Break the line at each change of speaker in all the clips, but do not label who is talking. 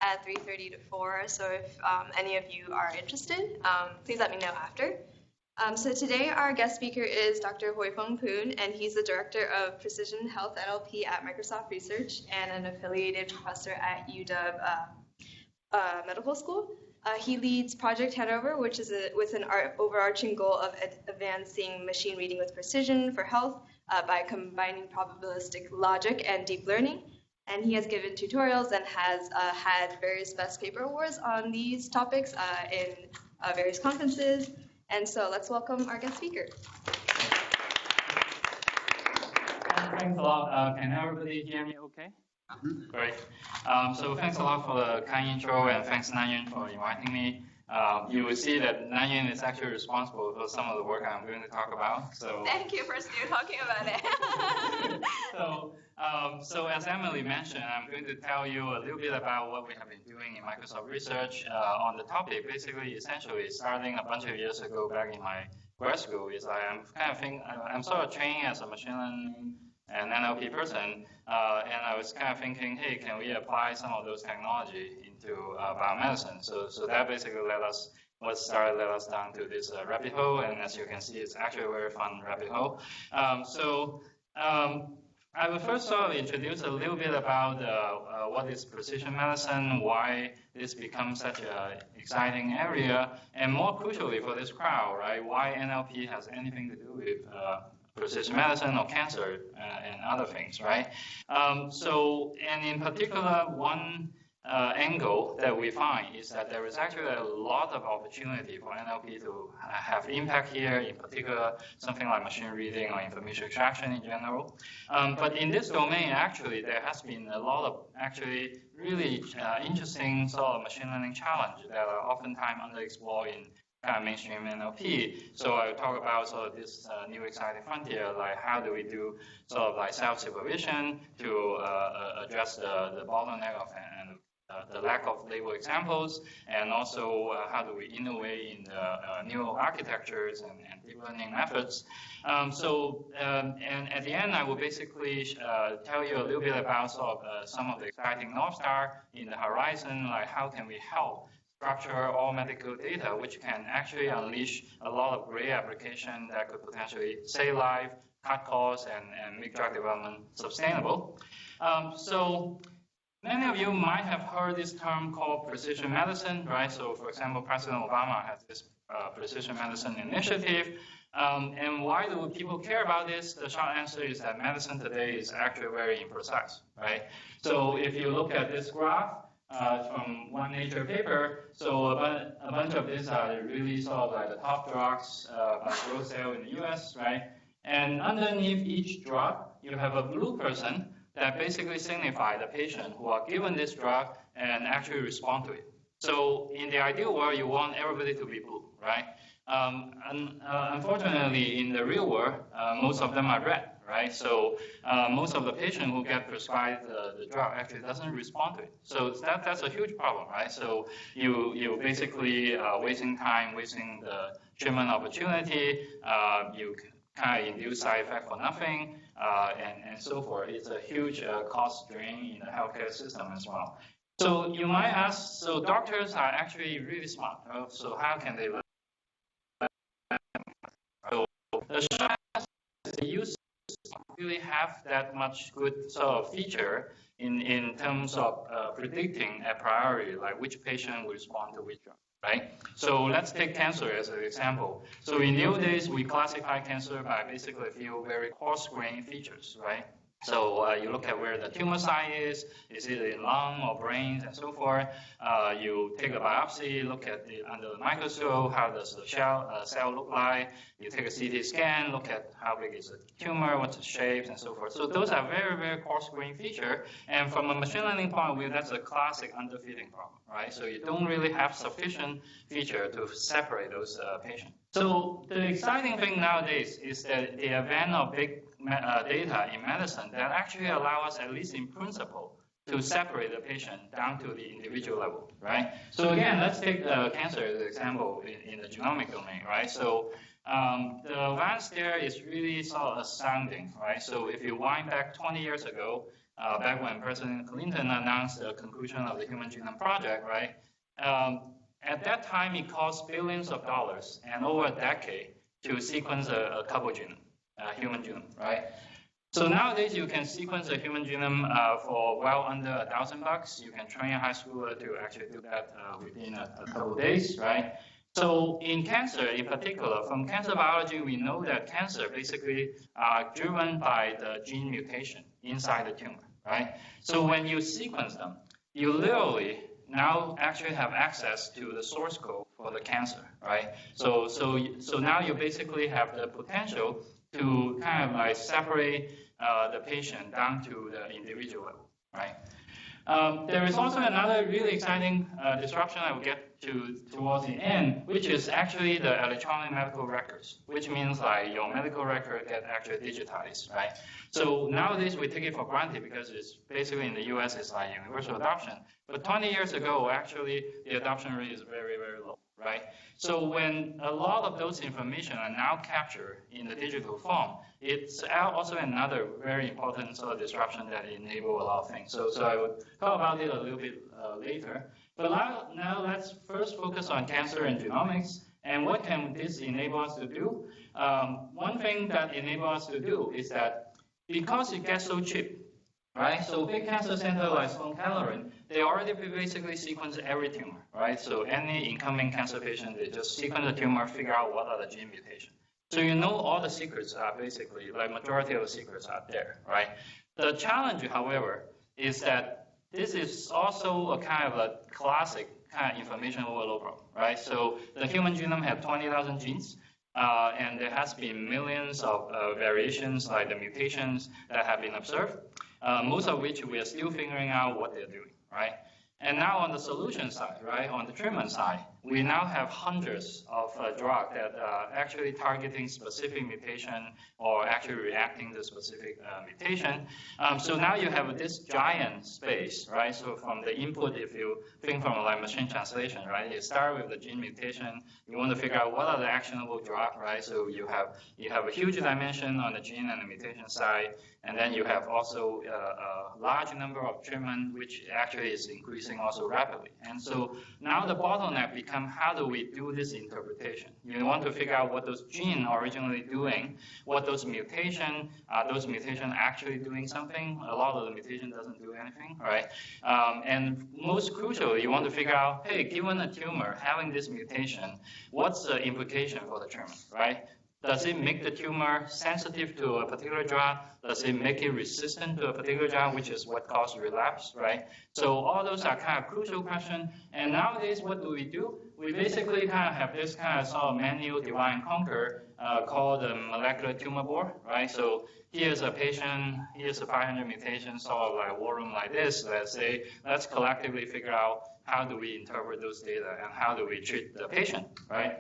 at 3:30 to 4. So if any of you are interested, please let me know after. So today our guest speaker is Dr. Hoifung Poon, and he's the Director of Precision Health NLP at Microsoft Research and an affiliated professor at UW Medical School. He leads Project Hanover, which is with an overarching goal of advancing machine reading with precision for health by combining probabilistic logic and deep learning. And he has given tutorials and has had various best paper awards on these topics in various conferences. And so let's welcome our guest speaker.
Thanks a lot. Can everybody hear me okay? Great. So thanks a lot for the kind intro, and thanks Nanyun for inviting me. You will see that Nanyun is actually responsible for some of the work I'm going to talk about. So
thank you for still talking about it.
So as Emily mentioned, I'm going to tell you a little bit about what we have been doing in Microsoft Research on the topic. Basically, essentially, starting a bunch of years ago back in my grad school, I'm sort of training as a machine learning and NLP person, and I was kind of thinking, hey, can we apply some of those technology into biomedicine? So that basically led us down to this rabbit hole, and as you can see, it's actually a very fun rabbit hole. I will first sort of introduce a little bit about what is precision medicine, why this becomes such an exciting area, and more crucially for this crowd, right, why NLP has anything to do with precision medicine or cancer and other things, right? And in particular, one angle that we find is that there is actually a lot of opportunity for NLP to have impact here, in particular, something like machine reading or information extraction in general. But in this domain, actually, there has been a lot of actually really interesting sort of machine learning challenges that are oftentimes underexplored in kind of mainstream NLP. So I talk about sort of this new exciting frontier, like how do we do sort of like self-supervision to address the bottleneck of the lack of label examples, and also how do we innovate in the neural architectures and deep learning methods. And at the end, I will basically tell you a little bit about sort of some of the exciting North Star in the horizon, like how can we help structure all medical data, which can actually unleash a lot of great application that could potentially save life, cut costs, and make drug development sustainable. So many of you might have heard this term called precision medicine, right? So for example, President Obama has this precision medicine initiative. And why do people care about this? The short answer is that medicine today is actually very imprecise, right? So if you look at this graph, from one Nature paper, so a bunch of these are really sort of like the top drugs by gross sale in the US, right? And underneath each drug, you have a blue person that basically signify the patient who are given this drug and actually respond to it. So in the ideal world, you want everybody to be blue, right? Unfortunately, in the real world, most of them are red. Right, so most of the patients who get prescribed the drug actually doesn't respond to it. So that's a huge problem, right? So you basically wasting time, wasting the treatment opportunity. You kind of induce side effect for nothing, and so forth. It's a huge cost drain in the healthcare system as well. So you might ask, so doctors are actually really smart. Right? So how can they learn? So the short answer is they use really have that much good sort of feature in terms of predicting a priori, like which patient will respond to which drug, right? So let's take cancer as an example. So in the old days, we classify cancer by basically a few very coarse-grained features, right? So you look at where the tumor site is it in lung or brains and so forth. You take a biopsy, look at under the microscope, how does the cell look like. You take a CT scan, look at how big is the tumor, what's the shapes and so forth. So those are very, very coarse-grained features. And from a machine learning point of view, that's a classic underfitting problem, right? So you don't really have sufficient feature to separate those patients. So the exciting thing nowadays is that the advent of big data in medicine that actually allow us, at least in principle, to separate the patient down to the individual level, right? So again, let's take cancer as an example in the genomic domain, right? So the advance there is really sort of astounding, right? So if you wind back 20 years ago, back when President Clinton announced the conclusion of the Human Genome Project, right? At that time, it cost billions of dollars and over a decade to sequence a couple genome, human genome, right? So nowadays, you can sequence a human genome for well under $1,000. You can train a high schooler to actually do that within a couple of days, right? So in cancer, in particular, from cancer biology, we know that cancer basically are driven by the gene mutation inside the tumor, right? So when you sequence them, you literally now actually have access to the source code for the cancer, right? So now you basically have the potential to kind of like separate the patient down to the individual level, right? There is also another really exciting disruption I will get to towards the end, which is actually the electronic medical records, which means like your medical record get actually digitized, right? So nowadays we take it for granted because it's basically in the US it's like universal adoption. But 20 years ago, actually the adoption rate is very, very low, right? So when a lot of those information are now captured in the digital form, it's also another very important sort of disruption that enable a lot of things. So I will talk about it a little bit later. But now let's first focus on cancer and genomics and what can this enable us to do. One thing that enables us to do is that because it gets so cheap, right? So big cancer center like Sloan-Kettering, they already basically sequence every tumor, right? So any incoming cancer patient, they just sequence the tumor, figure out what are the gene mutations. So you know all the secrets are basically, like majority of the secrets are there, right? The challenge, however, is that this is also a kind of a classic kind of information overload problem, right? So the human genome has 20,000 genes, and there has been millions of variations, like the mutations that have been observed, most of which we are still figuring out what they're doing, right? And now on the solution side, right, on the treatment side, we now have hundreds of drugs that are actually targeting specific mutation or actually reacting to specific mutation. So now you have this giant space, right? So from the input, if you think from like machine translation, right, you start with the gene mutation. You want to figure out what are the actionable drugs, right? So you have a huge dimension on the gene and the mutation side, and then you have also a large number of treatment, which actually is increasing also rapidly. And so now the bottleneck becomes how do we do this interpretation? You want to figure out what those genes are originally doing, what those mutations, are those mutations actually doing something? A lot of the mutation doesn't do anything, right? And most crucially, you want to figure out, hey, given a tumor having this mutation, what's the implication for the treatment, right? Does it make the tumor sensitive to a particular drug? Does it make it resistant to a particular drug, which is what causes relapse, right? So all those are kind of crucial questions. And nowadays, what do? We basically kind of have this kind of sort of manual divide and conquer called the molecular tumor board, right? So here's a patient, here's a 500 mutation, sort of like a war room like this. Let's say, let's collectively figure out how do we interpret those data and how do we treat the patient, right?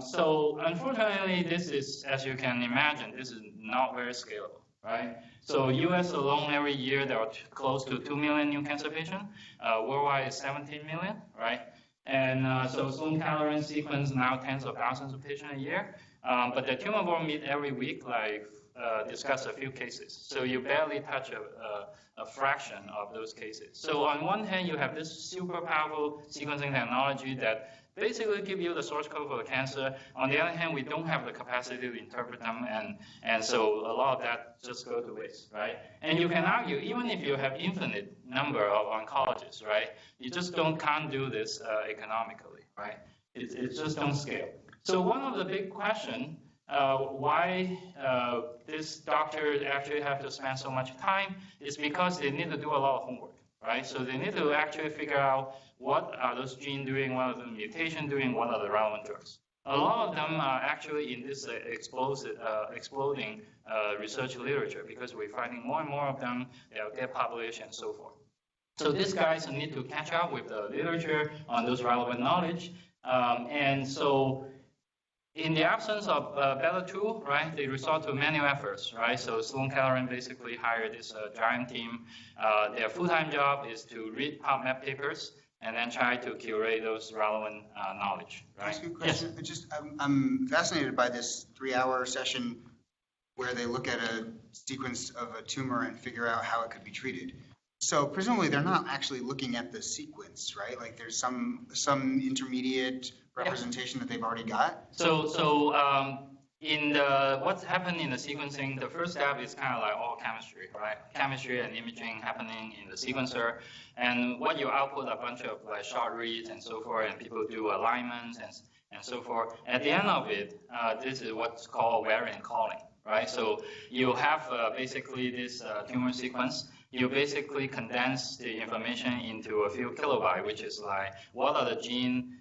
So unfortunately, this is, as you can imagine, this is not very scalable, right? So US alone every year, there are close to 2 million new cancer patients. Worldwide is 17 million, right? And so Sloan-Kettering sequence now tens of thousands of patients a year. But the tumor board meet every week, like discuss a few cases. So you barely touch a fraction of those cases. So on one hand, you have this super powerful sequencing technology that basically give you the source code for the cancer. On the other hand, we don't have the capacity to interpret them, and so a lot of that just goes to waste, right? And you can argue, even if you have infinite number of oncologists, right, you just can't do this economically, right? It just don't scale. So one of the big questions, why this doctor actually have to spend so much time is because they need to do a lot of homework, right? So they need to actually figure out what are those genes doing, what are the mutation doing, what are the relevant drugs. A lot of them are actually in this exploding research literature because we're finding more and more of them, their population and so forth. So these guys need to catch up with the literature on those relevant knowledge. And so in the absence of better tool, right, they resort to manual efforts, right? So Sloan-Kettering basically hired this giant team. Their full-time job is to read PubMed papers and then try to curate those relevant knowledge, right?
Ask you a question? Yes. I'm fascinated by this 3-hour session where they look at a sequence of a tumor and figure out how it could be treated. So presumably they're not actually looking at the sequence, right? Like there's some intermediate representation that they've already got.
In what's happening in the sequencing, the first step is kind of like all chemistry, right? Chemistry and imaging happening in the sequencer, and what you output a bunch of like short reads and so forth, and people do alignments and so forth. At the end of it, this is what's called variant calling, right? So you have basically this tumor sequence. You basically condense the information into a few kilobytes, which is like what are the gene,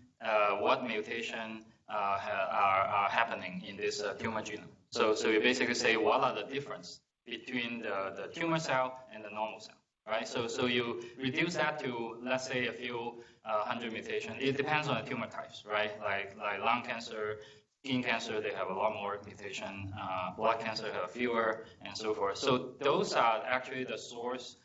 what mutation are happening in this tumor genome. So you basically say what are the difference between the tumor cell and the normal cell, right? So you reduce that to, let's say, a few hundred mutations. It depends on the tumor types, right? Like lung cancer, skin cancer, they have a lot more mutation. Blood cancer have fewer, and so forth. So those are actually the source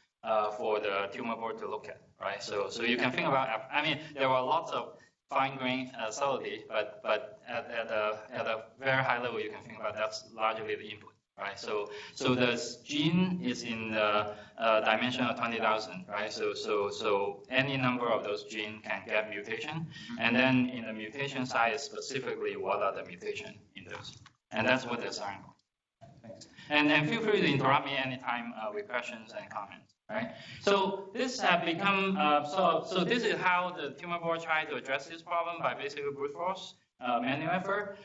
for the tumor board to look at, right? So you can think about, I mean, there are lots of fine-grained subtlety, but at a very high level, you can think about that's largely the input, right? So the gene is in the dimension of 20,000, right? So any number of those genes can get mutation, and then in the mutation side, specifically what are the mutation in those, and that's what they're starting for. Thanks. And feel free to interrupt me anytime with questions and comments. Right. So this has become so this is how the tumor board tried to address this problem by basically brute force manual effort.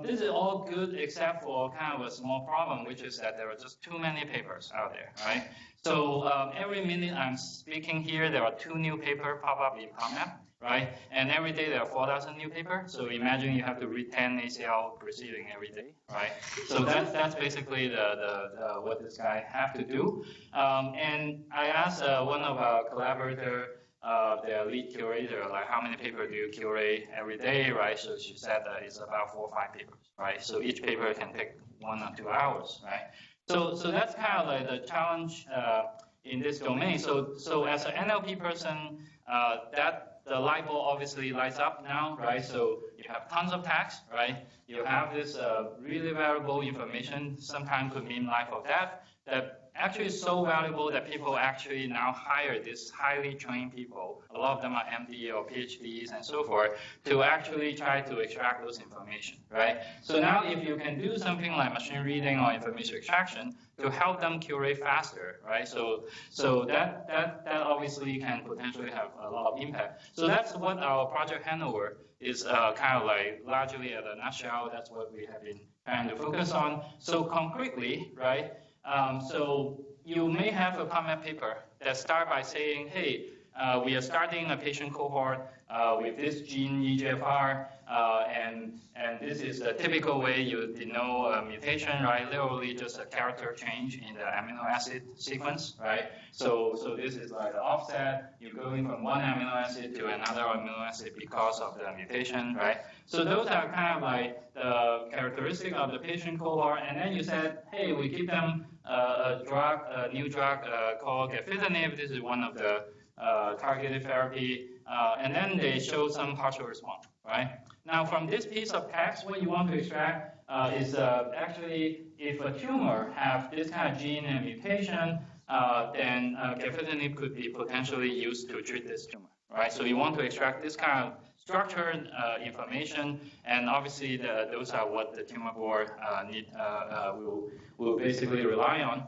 This is all good except for kind of a small problem, which is that there are just too many papers out there, right? So every minute I'm speaking here, there are 2 new papers pop up in PubMed, right? And every day there are 4,000 new papers. So imagine you have to read 10 ACL proceeding every day, right? So that's basically the what this guy have to do. And I asked one of our collaborators, their lead curator, like how many papers do you curate every day, right? So she said that it's about 4 or 5 papers, right? So each paper can take 1 or 2 hours, right? So that's kind of like the challenge in this domain. So as an NLP person, that the light bulb obviously lights up now, right? So you have tons of text, right? You have this really valuable information, sometimes could mean life or death, that actually is so valuable that people actually now hire these highly trained people. A lot of them are MD or PhDs and so forth to actually try to extract those information, right? So now if you can do something like machine reading or information extraction to help them curate faster, right? So that obviously can potentially have a lot of impact. So that's what our Project Hanover is kind of like largely at a nutshell. That's what we have been trying to focus on. So concretely, right? So you may have a PubMed paper that start by saying, hey, we are starting a patient cohort with this gene EGFR, and this is the typical way you denote a mutation, right? Literally just a character change in the amino acid sequence, right? So this is like the offset. You're going from one amino acid to another amino acid because of the mutation, right? So those are kind of like the characteristic of the patient cohort. And then you said, hey, we give them a new drug called gefitinib. This is one of the targeted therapy, and then they show some partial response, right? Now, from this piece of text, what you want to extract is actually if a tumor have this kind of gene and mutation, then gefitinib could be potentially used to treat this tumor, right? So you want to extract this kind of structured information, and obviously those are what the tumor board will basically rely on.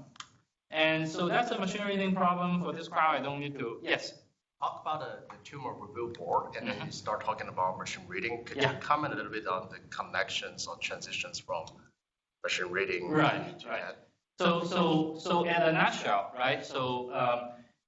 And so that's a machine reading problem for this crowd. I don't need to, yes?
Talk about the tumor review board, and then you start talking about machine reading. Could you comment a little bit on the connections or transitions from machine reading?
Right. So at a nutshell, right? So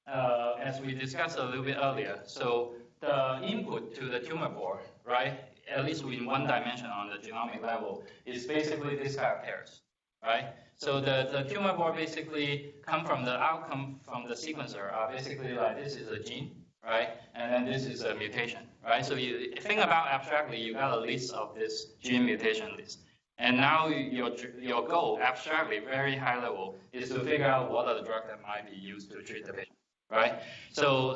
as we discussed a little bit earlier, so the input to the tumor board, right, at least in one dimension on the genomic level, is basically this kind of pairs, right? So the tumor board basically come from the outcome from the sequencer. Basically, like this is a gene, right? And then this is a mutation, right? So you think about abstractly, you got a list of this gene mutation list. And now your goal, abstractly, very high level, is to figure out what are the drugs that might be used to treat the patient, right? So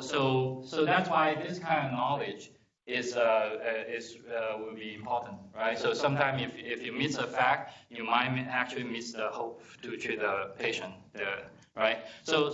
that's why this kind of knowledge will be important, right? So sometimes if you miss a fact, you might actually miss the hope to treat the patient there, right? So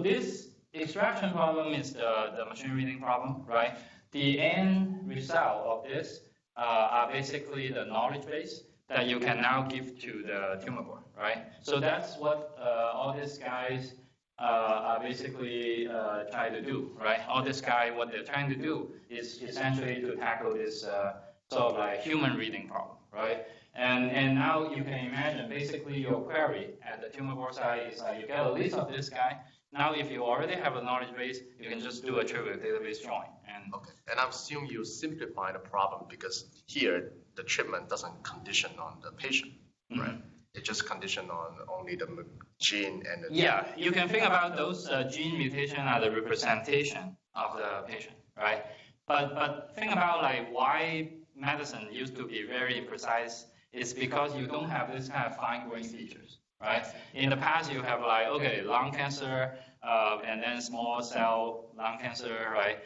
this extraction problem is the machine reading problem, right? The end result of this are basically the knowledge base that you can now give to the tumor board, right? So that's what all these guys are basically trying to do, right? All this guy, what they're trying to do is essentially to tackle this sort of like human reading problem, right? And now you can imagine basically your query at the tumor board side is like you get a list of this guy. Now, if you already have a knowledge base, you can just do a trivial database join.
Okay, and I assume you simplify the problem because here the treatment doesn't condition on the patient, right? It just condition on only the gene and the
you can think about those gene mutation as the representation of the patient, right? But think about like why medicine used to be very imprecise is because you don't have this kind of fine-grained features, right? In the past, you have like, okay, lung cancer, and then small cell lung cancer, right?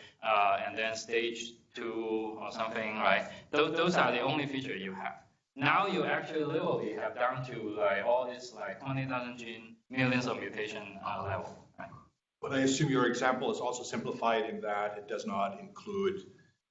And then stage 2 or something, right? Those are the only feature you have. Now you actually literally have down to like all this like 20,000 gene, millions of mutation level, right?
But I assume your example is also simplified in that it does not include,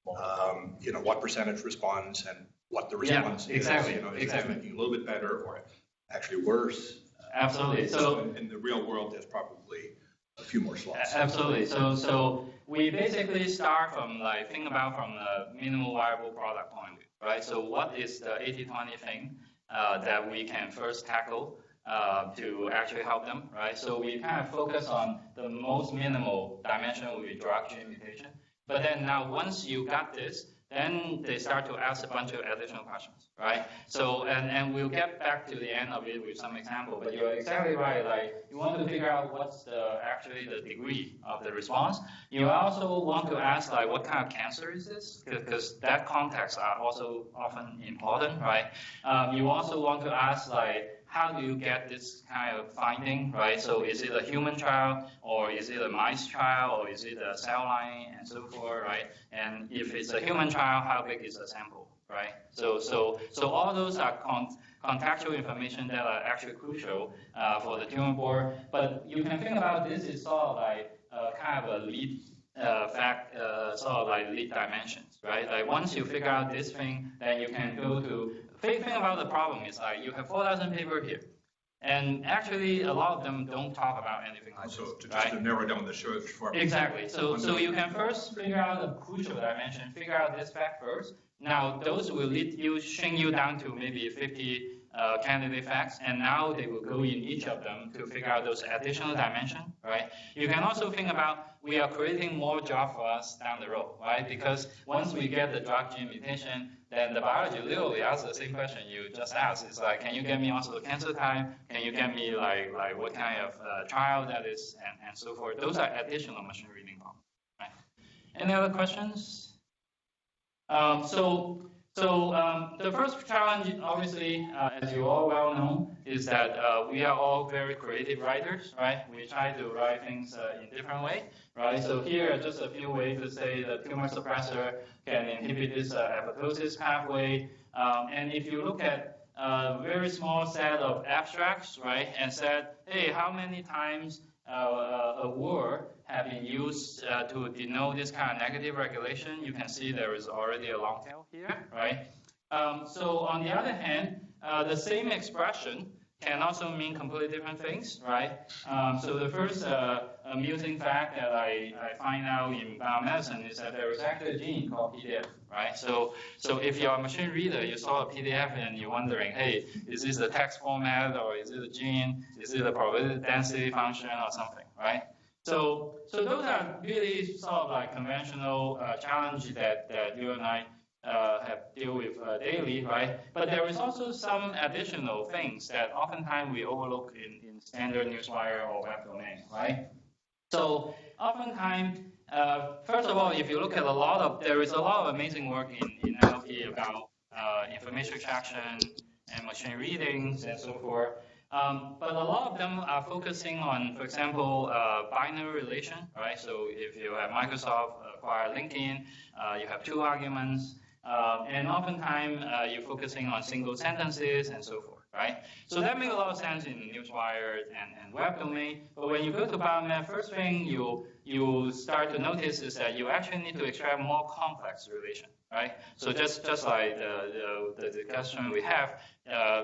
what percentage responds and what the response is.
Exactly.
Is it making a little bit better or actually worse?
Absolutely.
So in the real world, there's probably a few more slots.
Absolutely. So we basically start from like think about from the minimal viable product point of view, right? So what is the 80-20 thing that we can first tackle to actually help them, right? So we kind of focus on the most minimal dimension will be drug gene mutation. But then now once you got this, then they start to ask a bunch of additional questions, right? So, and we'll get back to the end of it with some example, but you're exactly right. Like, you want to figure out what's actually the degree of the response. You also want to ask, like, what kind of cancer is this? Because that context are also often important, right? You also want to ask, like, how do you get this kind of finding, right? So is it a human trial, or is it a mice trial, or is it a cell line, and so forth, right? And if it's a human trial, how big is the sample, right? So all those are contextual information that are actually crucial for the tumor board. But you can think about this is sort of like kind of a lead sort of like lead dimensions, right? Like once you figure out this thing, then you can go to. Thing about the problem is like you have 4,000 papers here, and actually a lot of them don't talk about anything like
so
this,
just to narrow down the search for
exactly. So you can first figure out the crucial dimension, figure out this fact first. Now those will shrink you down to maybe 50 candidate facts, and now they will go in each of them to figure out those additional dimensions, right? You can also think about we are creating more job for us down the road, right? Because once we get the drug gene mutation, then the biology literally asks the same question you just asked. It's like, can you get me also the cancer type? Can you get me like what kind of trial that is, and so forth. Those are additional machine reading problems, right? Any other questions? The first challenge, obviously, as you all well know, is that we are all very creative writers, right? We try to write things in different way, right? So here are just a few ways to say the tumor suppressor can inhibit this apoptosis pathway. And if you look at a very small set of abstracts, right, and said, hey, how many times a word have been used to denote this kind of negative regulation, you can see there is already a long tail here, right? So on the other hand, the same expression can also mean completely different things, right? So the first amusing fact that I find out in biomedicine is that there is actually a gene called PDF, right? So if you're a machine reader, you saw a PDF and you're wondering, hey, is this a text format, or is it a gene? Is it a probability density function or something, right? So those are really sort of like conventional challenge that you and I have deal with daily, right? But there is also some additional things that oftentimes we overlook in standard newswire or web domain, right? So oftentimes, first of all, if you look at there is a lot of amazing work in NLP about information extraction and machine readings and so forth. But a lot of them are focusing on, for example, binary relation, right? So if you have Microsoft acquire LinkedIn, you have two arguments, and oftentimes you're focusing on single sentences and so forth, right? So that makes a lot of sense in newswire and web domain. But when you go to biomed, first thing you start to notice is that you actually need to extract more complex relation, right? So just like the discussion we have,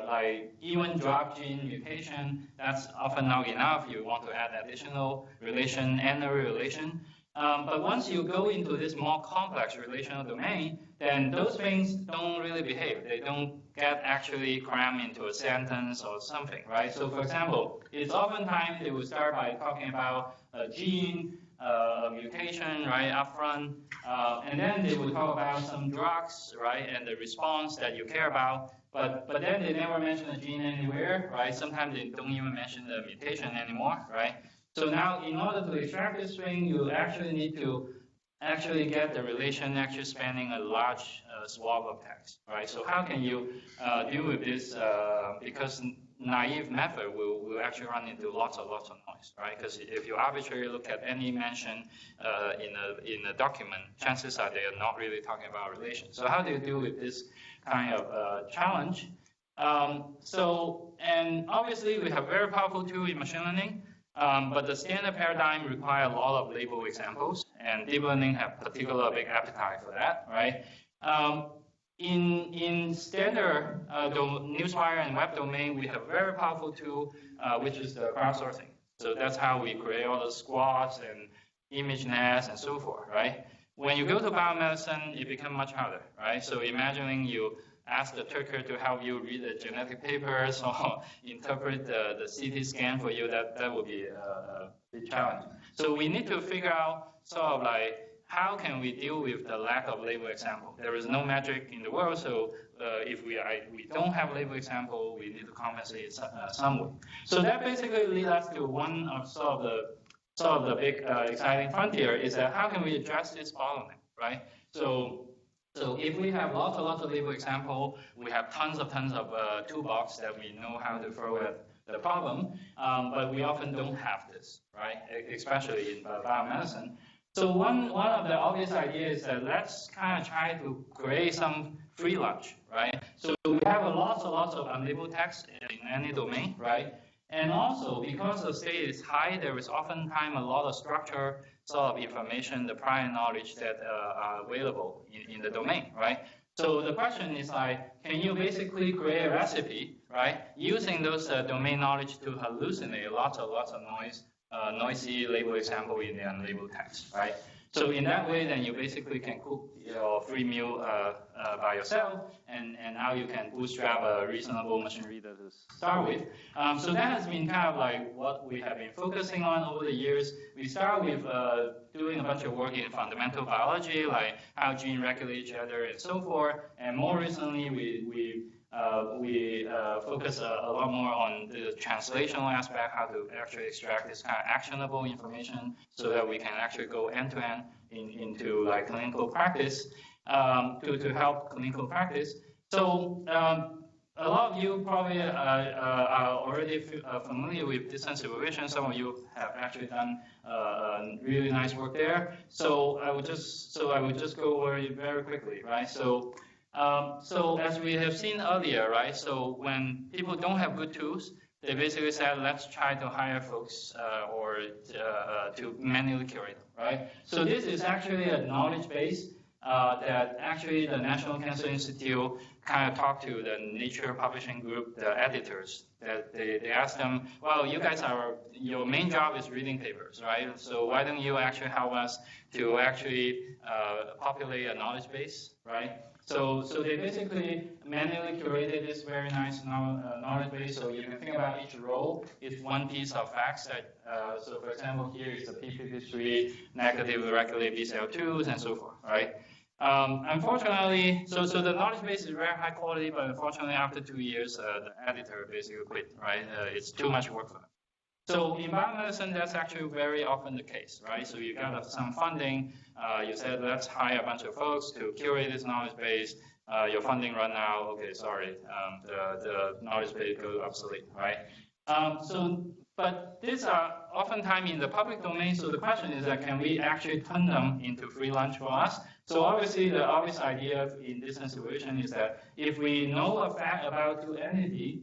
like even drop gene mutation, that's often not enough. You want to add additional relation, N-ary relation. But once you go into this more complex relational domain, then those things don't really behave. They don't get actually crammed into a sentence or something, right? So for example, it's oftentimes they will start by talking about a gene, a mutation, right, upfront, and then they will talk about some drugs, right, and the response that you care about. But then they never mention the gene anywhere, right? Sometimes they don't even mention the mutation anymore, right? So now, in order to extract this string, you actually need to actually get the relation actually spanning a large swath of text, right? So how can you deal with this? Because naive method will actually run into lots of noise, right? Because if you arbitrarily look at any mention in a document, chances are they are not really talking about relation. So how do you deal with this kind of challenge? And obviously we have very powerful tool in machine learning. But the standard paradigm requires a lot of label examples, and deep learning have particular big appetite for that, right? In standard newswire and web domain, we have very powerful tool, which is the crowdsourcing. So that's how we create all the squads and image nets and so forth, right? When you go to biomedicine, it becomes much harder, right? So imagining you ask the Turker to help you read the genetic papers or interpret the CT scan for you, that would be a big challenge. So we need to figure out sort of like, how can we deal with the lack of label example? There is no magic in the world, so if we don't have label example, we need to compensate some way. So that basically leads us to one of sort of the big exciting frontier is that how can we address this bottleneck, right? So if we have lots of label example, we have tons of toolbox that we know how to throw at the problem, but we often don't have this, right? Especially in biomedicine. So one of the obvious ideas is that let's kind of try to create some free lunch, right? So we have lots of unlabeled text in any domain, right? And also, because the state is high, there is oftentimes a lot of structure, sort of information, the prior knowledge that are available in the domain, right? So the question is like, can you basically create a recipe, right, using those domain knowledge to hallucinate lots of noise, noisy label example in the unlabeled text, right? So in that way, then you basically can cook your free meal by yourself, and now you can bootstrap a reasonable machine reader to start with. So that has been kind of like what we have been focusing on over the years. We start with doing a bunch of work in fundamental biology, like how genes regulate each other and so forth. And more recently, we focus a lot more on the translational aspect, how to actually extract this kind of actionable information so that we can actually go end-to-end into like clinical practice to help clinical practice. So a lot of you probably are already familiar with distance supervision. Some of you have actually done really nice work there. So I would just go over it very quickly, right? So as we have seen earlier, right? So when people don't have good tools, they basically said, let's try to hire folks or to manually curate, right? So this is actually a knowledge base that actually the National Cancer Institute kind of talked to the Nature publishing group, the editors, that they asked them, well, you guys your main job is reading papers, right? So why don't you actually help us to actually populate a knowledge base, right? So they basically manually curated this very nice knowledge base. So you can think about each row is one piece of facts that, so for example, here is the p53 negative regulate BCL2s and so forth, right? Unfortunately, so the knowledge base is very high quality, but unfortunately after 2 years, the editor basically quit, right? It's too much work for them. So in biomedicine, that's actually very often the case, right? So you got some funding, you said, let's hire a bunch of folks to curate this knowledge base, your funding run out, okay, sorry, the knowledge base goes obsolete, right? But these are oftentimes in the public domain, so the question is that can we actually turn them into free lunch for us? So obviously the obvious idea in this situation is that if we know a fact about two entities,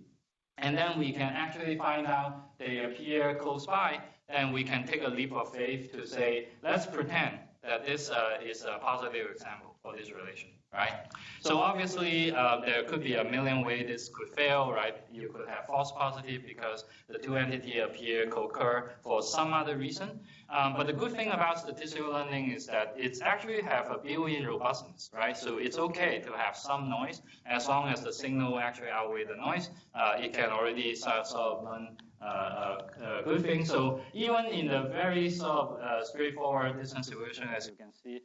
and then we can actually find out they appear close by, then we can take a leap of faith to say, let's pretend that this is a positive example for this relation, right? So obviously, there could be a million ways this could fail, right? You could have false positive because the two entities appear co-occur for some other reason. But the good thing about statistical learning is that it's actually have a built-in robustness, right? So it's okay to have some noise as long as the signal actually outweighs the noise. It can already sort of learn a good thing. So even in the very sort of straightforward distance distribution, as you can see,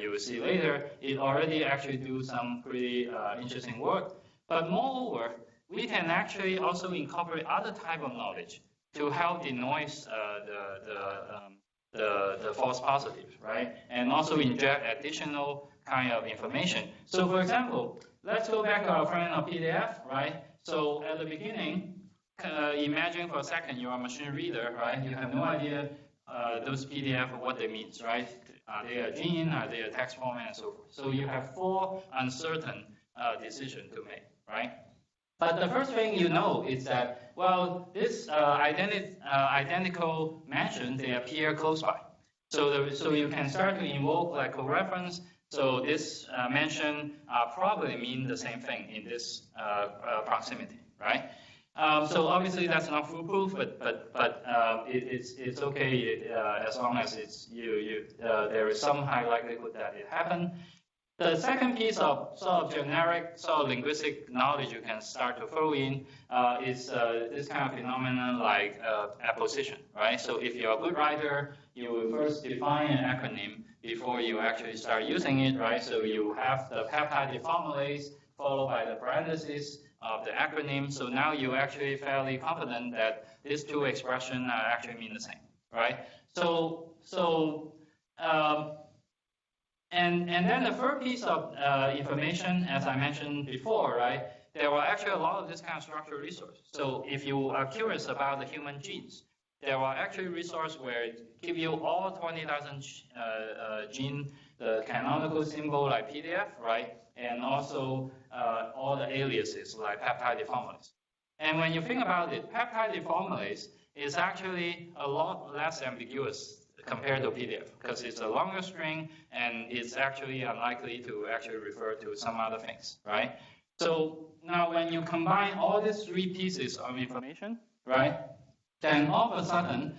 you will see later, it already actually do some pretty interesting work. But moreover, we can actually also incorporate other type of knowledge to help denoise the false positives, right? And also inject additional kind of information. So for example, let's go back to our friend of PDF, right? So at the beginning, imagine for a second you're a machine reader, right? You have no idea those PDF, what they means, right? Are they a gene? Are they a text format, and so forth? So you have 4 uncertain decisions to make, right? But the first thing you know is that, well, this identical mention, they appear close by. So you can start to invoke like a reference. So this mention probably mean the same thing in this proximity, right? So obviously that's not foolproof, but it's okay as long as it's there is some high likelihood that it happened. The second piece of sort of generic sort of linguistic knowledge you can start to throw in is this kind of phenomenon like apposition, right? So if you're a good writer, you will first define an acronym before you actually start using it, right? So you have the peptide formulase followed by the parentheses of the acronym. So now you're actually fairly confident that these two expressions actually mean the same, right? And then the third piece of information, as I mentioned before, right, there are actually a lot of this kind of structural resources. So if you are curious about the human genes, there are actually resources where it give you all 20,000 gene, the canonical symbol like PDF, right, and also all the aliases like peptide deformulase. And when you think about it, peptide deformulase is actually a lot less ambiguous compared to PDF, because it's a longer string and it's actually unlikely to actually refer to some other things, right? So now when you combine all these 3 pieces of information, right, then all of a sudden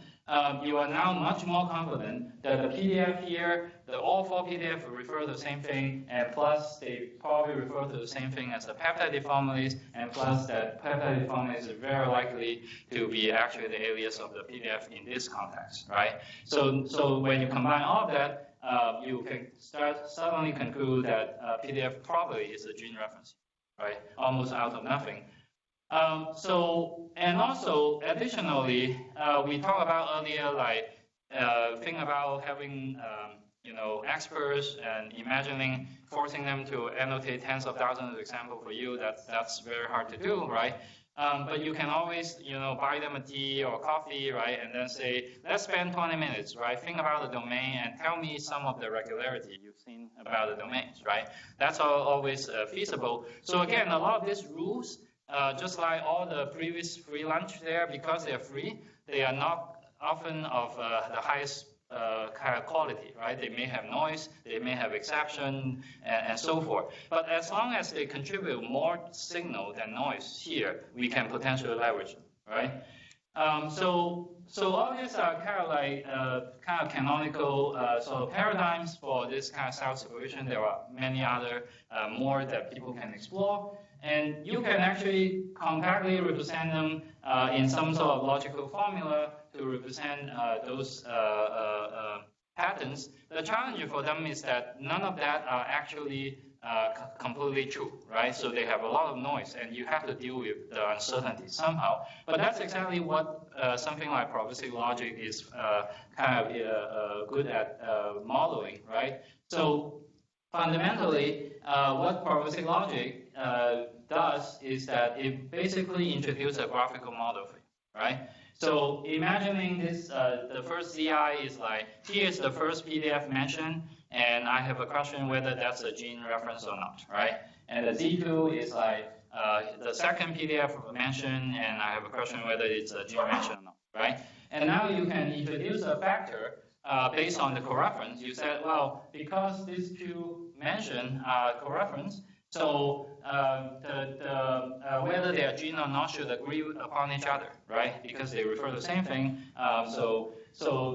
you are now much more confident that the PDF here, all 4 PDF refer to the same thing, and plus they probably refer to the same thing as the peptide deformulase, and plus that peptide deformulase is very likely to be actually the alias of the PDF in this context, right? So when you combine all of that, you can suddenly conclude that PDF probably is a gene reference, right? Almost out of nothing. And also additionally, we talked about earlier, like think about having experts and imagining forcing them to annotate tens of thousands of examples for you. That's very hard to do, right? But you can always buy them a tea or coffee, right? And then say, let's spend 20 minutes, right? Think about the domain and tell me some of the regularity you've seen about the domains, right? That's always feasible. So again, a lot of these rules, just like all the previous free lunch there, because they're free, they are not often of the highest kind of quality, right? They may have noise, they may have exception, and so forth. But as long as they contribute more signal than noise here, we can potentially leverage them, right? So all these are kind of like canonical sort of paradigms for this kind of self-supervision. There are many other more that people can explore. And you can actually compactly represent them in some sort of logical formula to represent those patterns. The challenge for them is that none of that are actually completely true, right? So they have a lot of noise, and you have to deal with the uncertainty somehow. But that's exactly what something like probabilistic logic is kind of good at modeling, right? So fundamentally, what probabilistic logic does is that it basically introduces a graphical model for you, right? So imagining this, the first ZI is like, here's the first PDF mentioned, and I have a question whether that's a gene reference or not, right? And the Z2 is like the second PDF mentioned, and I have a question whether it's a gene mention or not, right? And now you can introduce a factor based on the co-reference. You said, well, because these two mention co-reference, so whether they are gene or not should agree upon each other, right? Because they refer to the same thing. So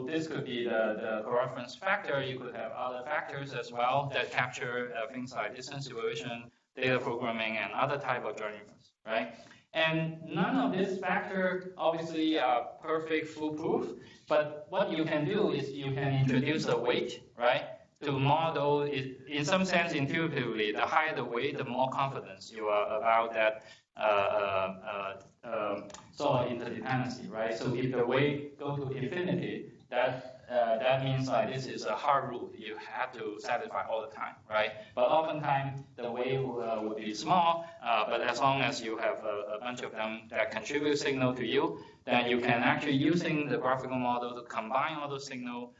this could be the co-reference factor. You could have other factors as well that capture things like distance supervision, data programming, and other type of joint inference, right? And none of this factor obviously are perfect foolproof, but what you can do is you can introduce a weight, right? To model it, in some sense, intuitively, the higher the weight, the more confidence you are about that sort of interdependency, right? So if the weight go to infinity, that means like this is a hard rule. You have to satisfy all the time, right? But oftentimes the weight would be small, but as long as you have a bunch of them that contribute signal to you, then you can actually using the graphical model to combine all those signals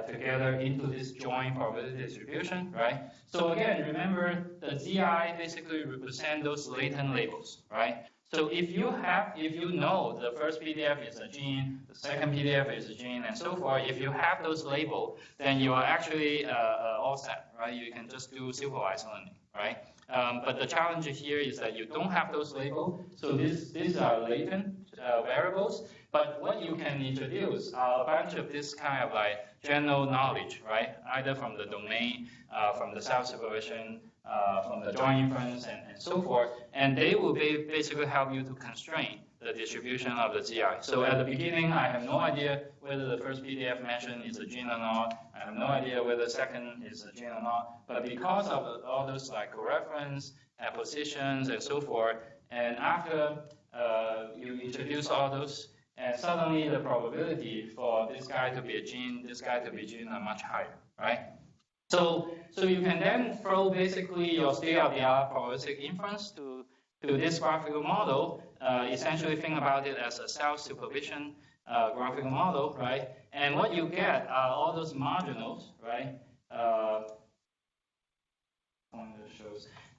together into this joint probability distribution, right? So again, remember the ZI basically represent those latent labels, right? So if you know the first PDF is a gene, the second PDF is a gene, and so forth, if you have those labels, then you are actually all set, right? You can just do supervised learning, right? But the challenge here is that you don't have those labels, so these are latent variables. But what you can introduce are a bunch of this kind of like general knowledge, right? Either from the domain, from the self-supervision, from the joint inference, and so forth. And they will basically help you to constrain the distribution of the ZI. So at the beginning, I have no idea whether the first PDF mentioned is a gene or not. I have no idea whether the second is a gene or not. But because of all those like co-reference, positions, and so forth, and after you introduce all those, and suddenly the probability for this guy to be a gene, this guy to be a gene are much higher, right? So you can then throw basically your state-of-the-art probabilistic inference to this graphical model. Essentially think about it as a self-supervision graphical model, right? And what you get are all those marginals, right?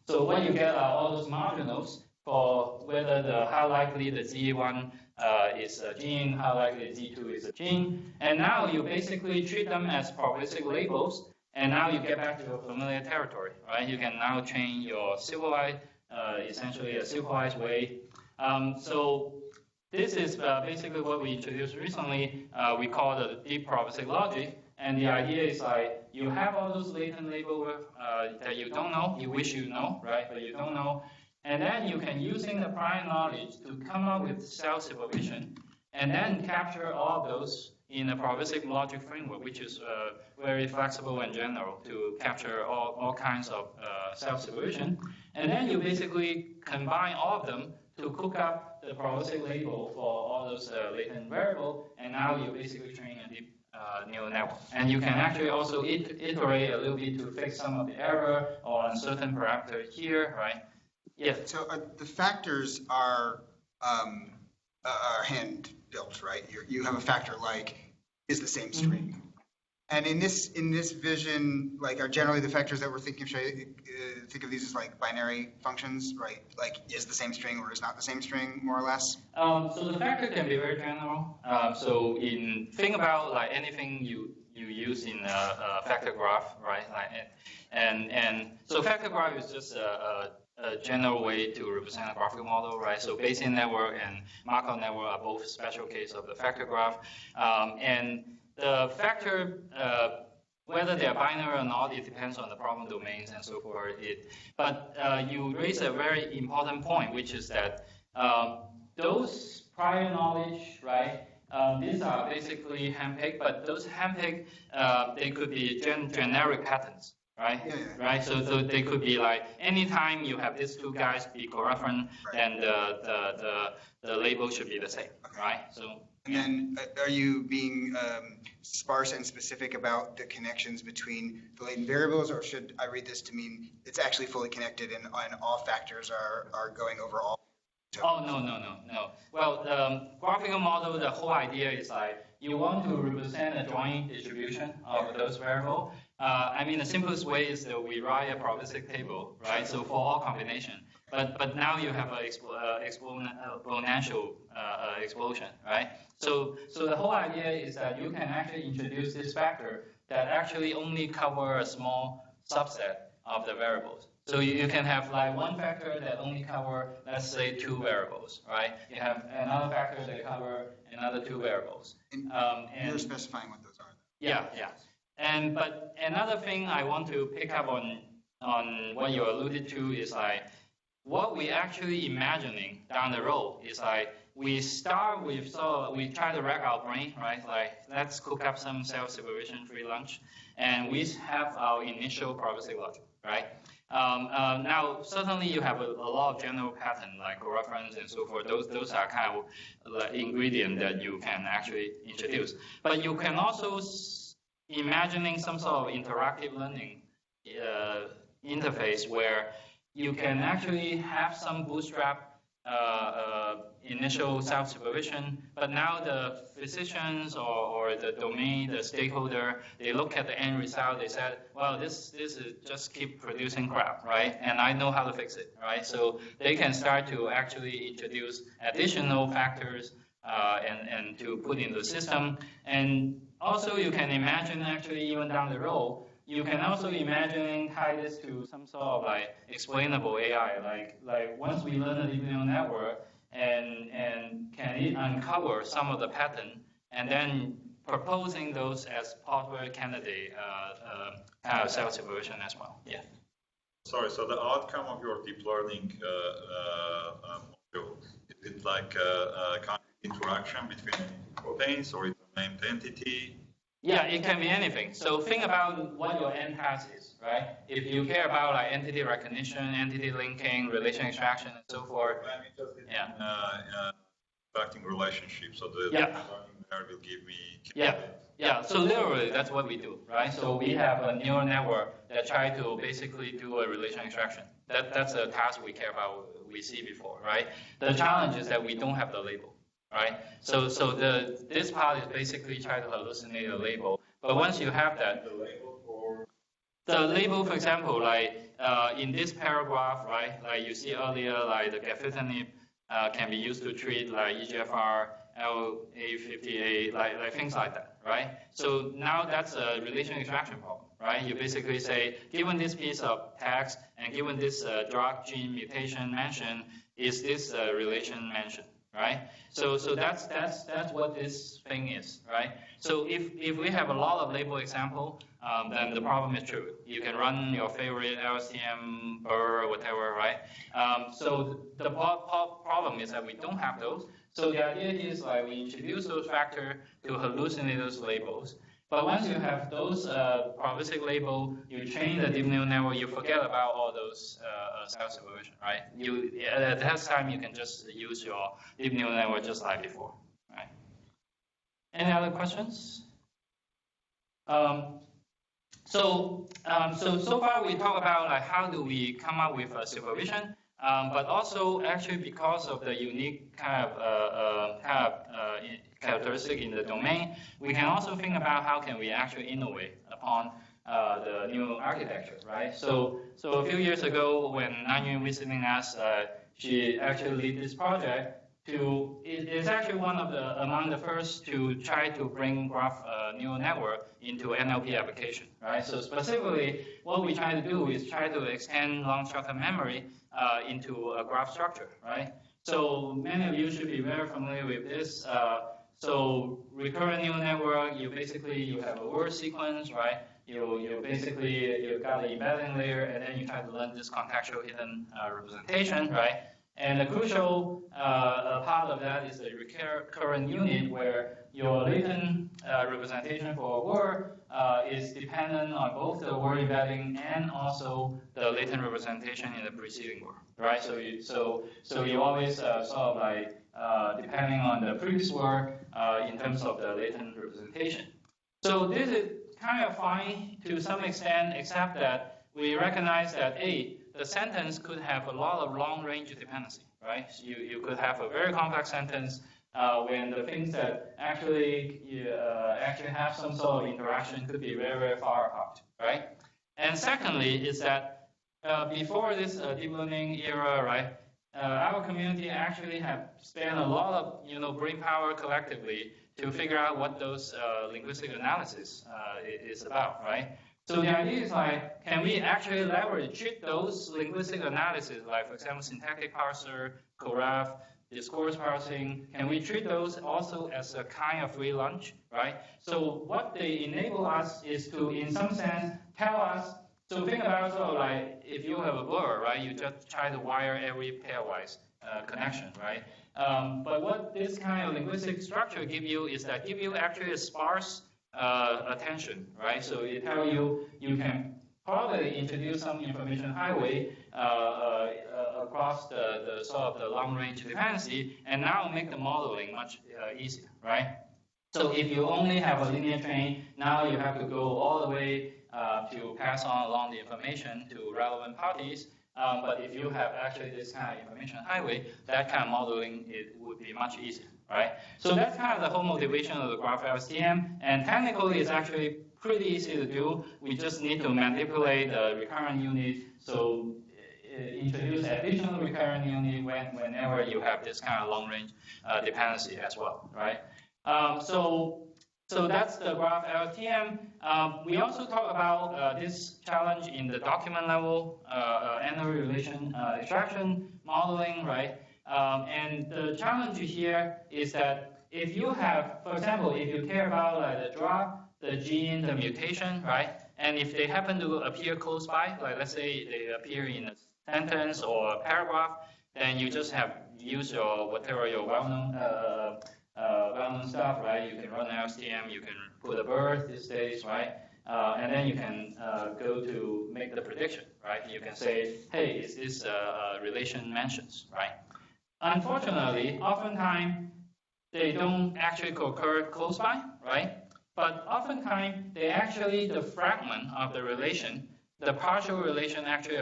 So what you get are all those marginals for whether how likely the Z1 is a gene, how likely the Z2 is a gene. And now you basically treat them as probabilistic labels, and now you get back to your familiar territory, right? You can now train your supervised, essentially a supervised way. So this is basically what we introduced recently. We call it deep probabilistic logic. And the idea is like you have all those latent labels that you don't know, you wish you know, right? But you don't know. And then you can, using the prior knowledge, to come up with self-supervision, and then capture all of those in a probabilistic logic framework, which is very flexible and general to capture all kinds of self-supervision. And then you basically combine all of them to cook up the probabilistic label for all those latent variables, and now you basically train a deep neural network. And you can actually also iterate a little bit to fix some of the error or uncertain parameter here, right? Yeah.
So the factors are hand built, right? You have a factor like is the same string. Mm-hmm. And in this vision, like are generally the factors that we're thinking of, think of these as like binary functions, right? Like is the same string or is not the same string, more or less?
So the factor can be very general. So think about like anything you use in a factor graph, right? Like, and so factor graph is just a general way to represent a graphical model, right? So Bayesian network and Markov network are both special case of the factor graph. And the factor, whether they're binary or not, it depends on the problem domains and so forth. But you raise a very important point, which is that those prior knowledge, right? These are basically handpicked, but those handpicked, they could be generic patterns. Right, yeah. Right. So they could be like anytime you have these two guys be co-referent, then the label should be the same, right? So
And then are you being sparse and specific about the connections between the latent variables, or should I read this to mean it's actually fully connected and all factors are going over all?
Oh, no. Well, the graphical model, the whole idea is like you want to represent a joint distribution of those variables. I mean, the simplest way is that we write a probabilistic table, right? So for all combination. But now you have an exponential explosion, right? So the whole idea is that you can actually introduce this factor that actually only cover a small subset of the variables. So you can have like one factor that only cover, let's say, 2 variables, right? You have another factor that cover another 2 variables.
And you're specifying what those are.
Yeah. But another thing I want to pick up on what you alluded to is like, what we actually imagining down the road is like, we start with, so we try to rack our brain, right? Like, let's cook up some self-supervision free lunch, and we have our initial probabilistic logic, right? Now, certainly you have a lot of general pattern like reference and so forth. Those are kind of like ingredient that you can actually introduce. But you can also imagining some sort of interactive learning interface where you can actually have some bootstrap initial self-supervision, but now the physicians or the domain, the stakeholder, they look at the end result, they said, well, this is just keep producing crap, right? And I know how to fix it, right? So they can start to actually introduce additional factors and to put in the system. And also you can imagine actually even down the road, you can also imagine tie this to some sort of like explainable AI, like once we learn a deep neural network and can it uncover some of the pattern and then proposing those as possible candidate self-supervision as well. Yeah.
Sorry, so the outcome of your deep learning module, is it like a kind of interaction between proteins, or it's a named entity?
Yeah, it can be anything. So think about what your end task is, right? If you care about like entity recognition, entity linking, relation extraction, and so forth.
I'm interested in extracting relationships. So the
yeah.
learning there will give me.
Yeah. So literally, that's what we do, right? So we have a neural network that try to basically do a relation extraction. That's a task we care about. We see before, right? The challenge is that we don't have the label. Right. So this part is basically try to hallucinate a label. But once you have that, the label, for example, like in this paragraph, right, like you see earlier, like the gefitinib can be used to treat like EGFR, LA58, like things like that, right? So now that's a relation extraction problem, right? You basically say, given this piece of text and given this drug gene mutation mentioned, is this relation mentioned? Right, so that's what this thing is, right? So if we have a lot of label example, then the problem is true. You can run your favorite LSTM or whatever, right? So the problem is that we don't have those. So the idea is like we introduce those factors to hallucinate those labels. But once you have those probabilistic label, you train the deep neural network, you forget about all those self-supervision, right? At that time, you can just use your deep neural network just like before, right? Any other questions? So far we talk about like how do we come up with supervision, but also actually because of the unique kind of characteristic in the domain, we can also think about how can we actually innovate upon the new architecture, right? So a few years ago when N-ary visiting us, she actually lead this project it's actually one of among the first to try to bring graph neural network into NLP application, right? So specifically, what we try to do is try to extend long structured memory into a graph structure, right? So many of you should be very familiar with this. So recurrent neural network, you have a word sequence, right? You got the embedding layer, and then you try to learn this contextual hidden representation, right? And the crucial part of that is the recurrent unit, where your latent representation for a word is dependent on both the word embedding and also the latent representation in the preceding word, right? So you always sort of like depending on the previous word, in terms of the latent representation. So this is kind of fine to some extent, except that we recognize that the sentence could have a lot of long-range dependency, right? You could have a very complex sentence when the things that actually have some sort of interaction could be very, very far apart, right? And secondly is that before this deep learning era, right, our community actually have spent a lot of brain power collectively to figure out what those linguistic analysis is about, right? So the idea is like, can we actually treat those linguistic analysis, like for example, syntactic parser, coref, discourse parsing, can we treat those also as a kind of free lunch, right? So what they enable us is to, in some sense, tell us, so think about sort of like, if you have a blur, right, you just try to wire every pairwise connection, right? But what this kind of linguistic structure give you is that give you actually a sparse attention, right? So it tells you can probably introduce some information highway across the sort of the long range dependency, and now make the modeling much easier, right? So if you only have a linear train, now you have to go all the way to pass on along the information to relevant parties. But if you have actually this kind of information highway, that kind of modeling would be much easier, right? So that's kind of the whole motivation of the graph LSTM, and technically it's actually pretty easy to do. We just need to manipulate the recurrent unit, so introduce additional recurrent unit whenever you have this kind of long-range dependency as well, right? So that's the graph LSTM. We also talk about this challenge in the document level, N-ary relation extraction modeling, right? And the challenge here is that if you have, for example, if you care about the drug, the gene, the mutation, right? And if they happen to appear close by, like let's say they appear in a sentence or a paragraph, then you just have use your whatever your well-known stuff, right? You can run LSTM, you can put a birth these days, right? And then you can go to make the prediction, right? You can say, hey, is this relation mentions, right? Unfortunately, oftentimes they don't actually occur close by, right? But oftentimes they actually, the fragment of the relation, the partial relation actually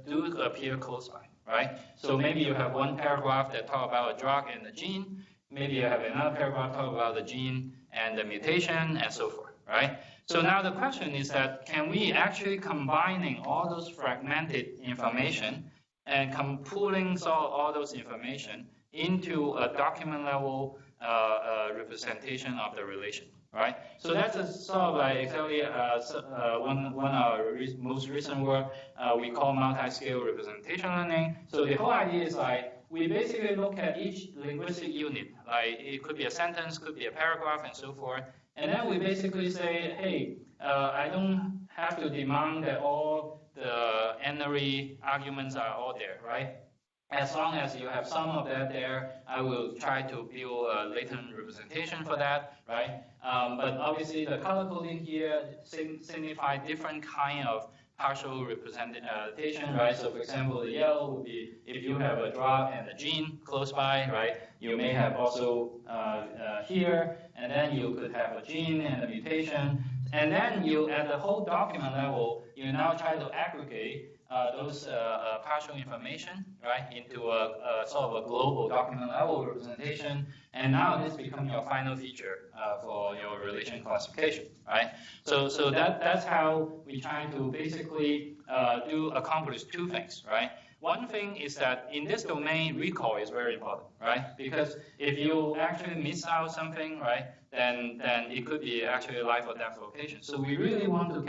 do appear close by, right? So maybe you have one paragraph that talk about a drug and the gene. Maybe you have another paragraph talk about the gene and the mutation and so forth, right? So now the question is that, can we actually combining all those fragmented information and pooling all those information into a document level representation of the relation, right? So that's a sort of like exactly one of our most recent work we call multiscale representation learning. So the whole idea is like, we basically look at each linguistic unit, like it could be a sentence, could be a paragraph, and so forth. And then we basically say, hey, I don't have to demand that all the N-ary arguments are all there, right? As long as you have some of that there, I will try to build a latent representation for that, right? But obviously the color coding here signify different kind of partial representation, right? So for example, the yellow would be if you have a drug and a gene close by, right? You may have also here, and then you could have a gene and a mutation. And then you, at the whole document level, you now try to aggregate those partial information, right, into a sort of a global document level representation. And now this becomes your final feature for your relation classification, right? So that's how we try to basically accomplish two things, right? One thing is that in this domain, recall is very important, right? Because if you actually miss out something, right, then it could be actually a life or death location. So we really want to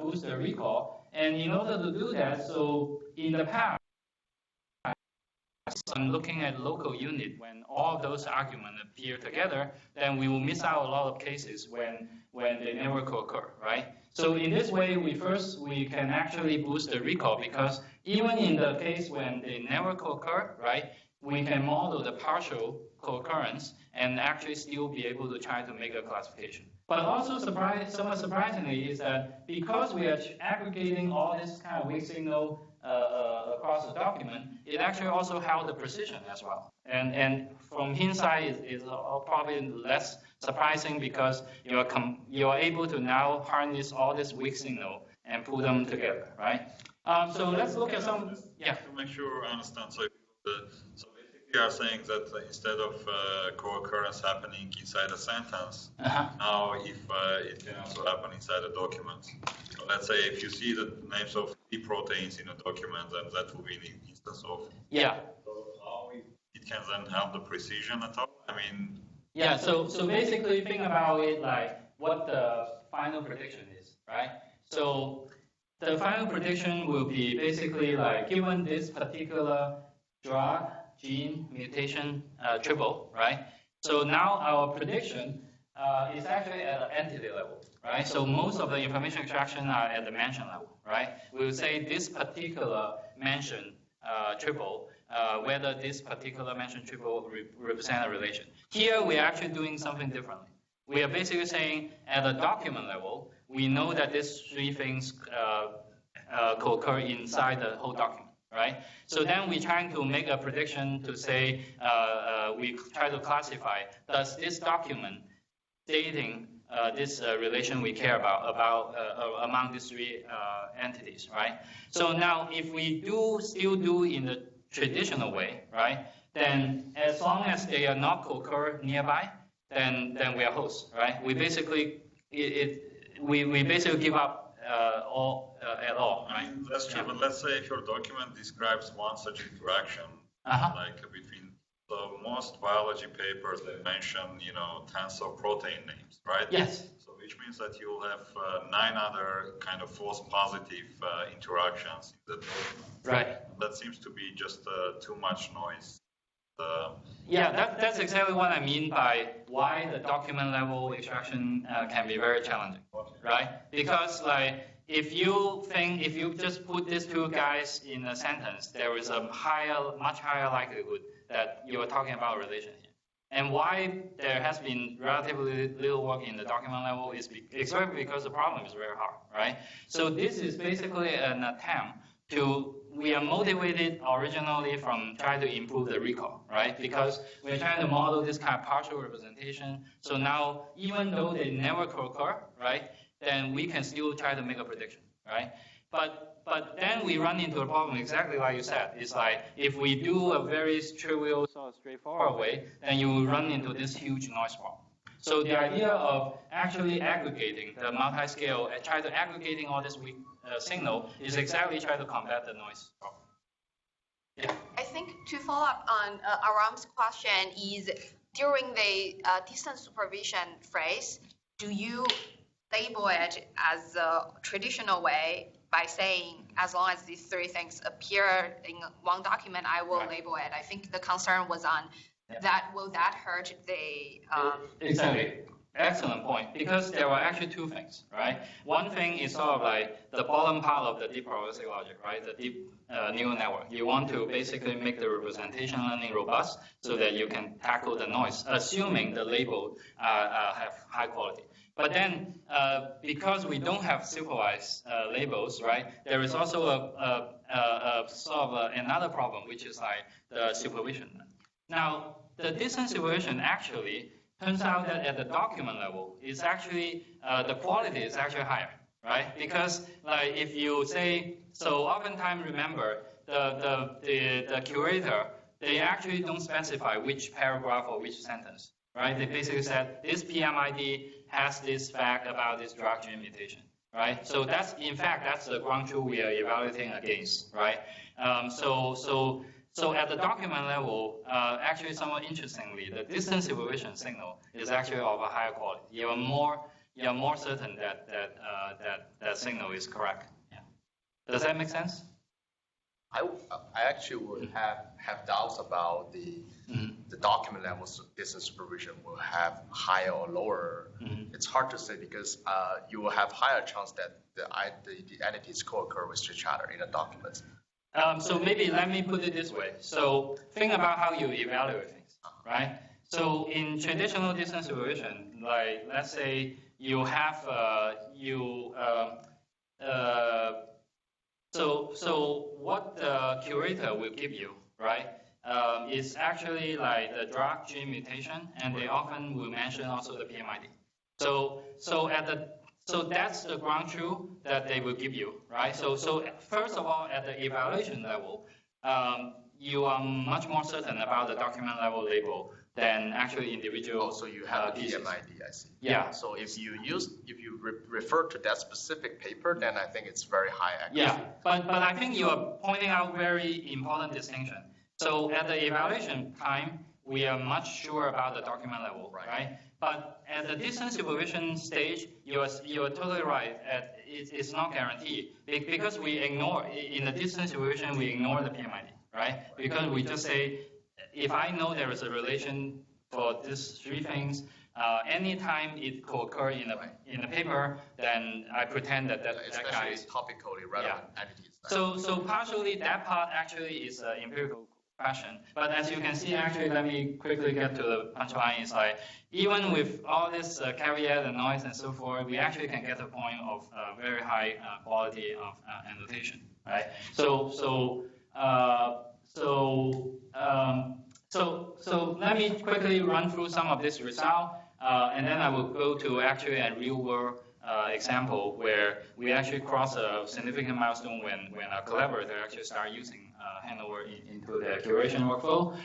boost the recall. And in order to do that, so in the past, I'm looking at local unit, when all of those arguments appear together, then we will miss out a lot of cases when they never co-occur, right? So in this way, we can actually boost the recall, because even in the case when they never co-occur, right, we can model the partial co-occurrence and actually still be able to try to make a classification. But also somewhat surprisingly is that because we are aggregating all this kind of weak signal across the document, it actually also helps the precision as well. And from hindsight, is probably less surprising because you are able to now harness all this weak signal and put them together, right? So let's look at some. Yeah.
To make sure I understand, so basically you are saying that instead of co-occurrence happening inside a sentence, now if it can also happen inside a document. So let's say if you see the names of the proteins in a document, then that will be an instance of.
Yeah.
So how it can then help the precision at all? I mean.
Yeah. So basically think about it like what the final prediction is, right? So the final prediction will be basically like given this particular drug, gene, mutation, triple, right? So now our prediction is actually at an entity level, right? So most of the information extraction are at the mention level, right? We will say this particular mention triple, whether this particular mention triple represent a relation. Here we are actually doing something differently. We are basically saying at the document level, we know that these three things co-occur inside the whole document, right? So then we're trying to make a prediction to say, we try to classify, does this document dating this relation we care about among these three entities, right? So now if we still do in the traditional way, right, then as long as they are not co-occur nearby, then we are hosts, right? We basically we basically give up all at all, right?
That's true, but let's say if your document describes one such interaction, like between most biology papers, they mention, tens of protein names, right?
Yes.
So which means that you'll have 9 other kind of false positive interactions in the document.
Right.
That seems to be just too much noise.
Yeah, that's exactly what I mean by why the document level extraction can be very challenging, right? Because like if you just put these two guys in a sentence, there is a much higher likelihood that you are talking about a relation here. And why there has been relatively little work in the document level is exactly because the problem is very hard, right? So this is basically an attempt we are motivated originally from trying to improve the recall, right? Because we're trying to model this kind of partial representation. So now, even though they never occur, right, then we can still try to make a prediction, right? But then we run into a problem exactly like you said. It's like if we do a very trivial, sort of straightforward way, then you will run into this huge noise problem. So the idea of actually aggregating the multiscale and try to aggregating all this weak signal is exactly try to combat the noise problem. Yeah.
I think to follow up on Aram's question is during the distance supervision phrase, do you label it as a traditional way by saying as long as these three things appear in one document, I will label it? I think the concern was on that. Will that hurt the?
Exactly. Excellent point. Because there are actually two things, right? One thing is sort of like the bottom part of the deep probabilistic logic, right? The deep neural network. You want to basically make the representation learning robust so that you can tackle the noise, assuming the label have high quality. But then, because we don't have supervised labels, right? There is also a sort of another problem, which is like the supervision. Now, the distance supervision actually turns out that at the document level, it's actually the quality is actually higher, right? Because like if you say, so oftentimes remember the curator, they actually don't specify which paragraph or which sentence, right? They basically said this PMID has this fact about this drug gene mutation, right? So that's in fact that's the ground truth we are evaluating against, right? So at the document level, actually somewhat interestingly, the distance supervision signal is actually of a higher quality. You are more certain that signal is correct. Yeah. Does that make sense?
I actually would have doubts about the document level distance supervision will have higher or lower. It's hard to say because you will have higher chance that the entities co-occur with each other in a document.
So maybe let me put it this way. So think about how you evaluate things, right? So in traditional distance supervision, like let's say you have So what the curator will give you, right, is actually like the drug gene mutation, and they often will mention also the PMID. So that's the ground truth that they will give you, right? So first of all, at the evaluation level, you are much more certain about the document level label than actually individual.
Also, you have
pieces.
PMID, I see.
Yeah.
So if you refer to that specific paper, then I think it's very high accuracy.
Yeah, but I think you are pointing out very important distinction. So at the evaluation time, we are much sure about the document level, right? But at the distance supervision stage, you are totally right. It's not guaranteed because we ignore in the distance supervision, we ignore the PMID, right? Because we just say, if I know there is a relation for these three things, anytime it could occur in a paper, then I pretend that guy is
topically relevant entities.
So partially that part actually is an empirical question. But as you can see, actually, let me quickly get to the punchline. Is like even with all this caveat and noise and so forth, we actually can get a point of very high quality of annotation, right? So let me quickly run through some of this result, and then I will go to actually a real world example where we actually cross a significant milestone when our collaborator actually start using Hanover into the curation workflow.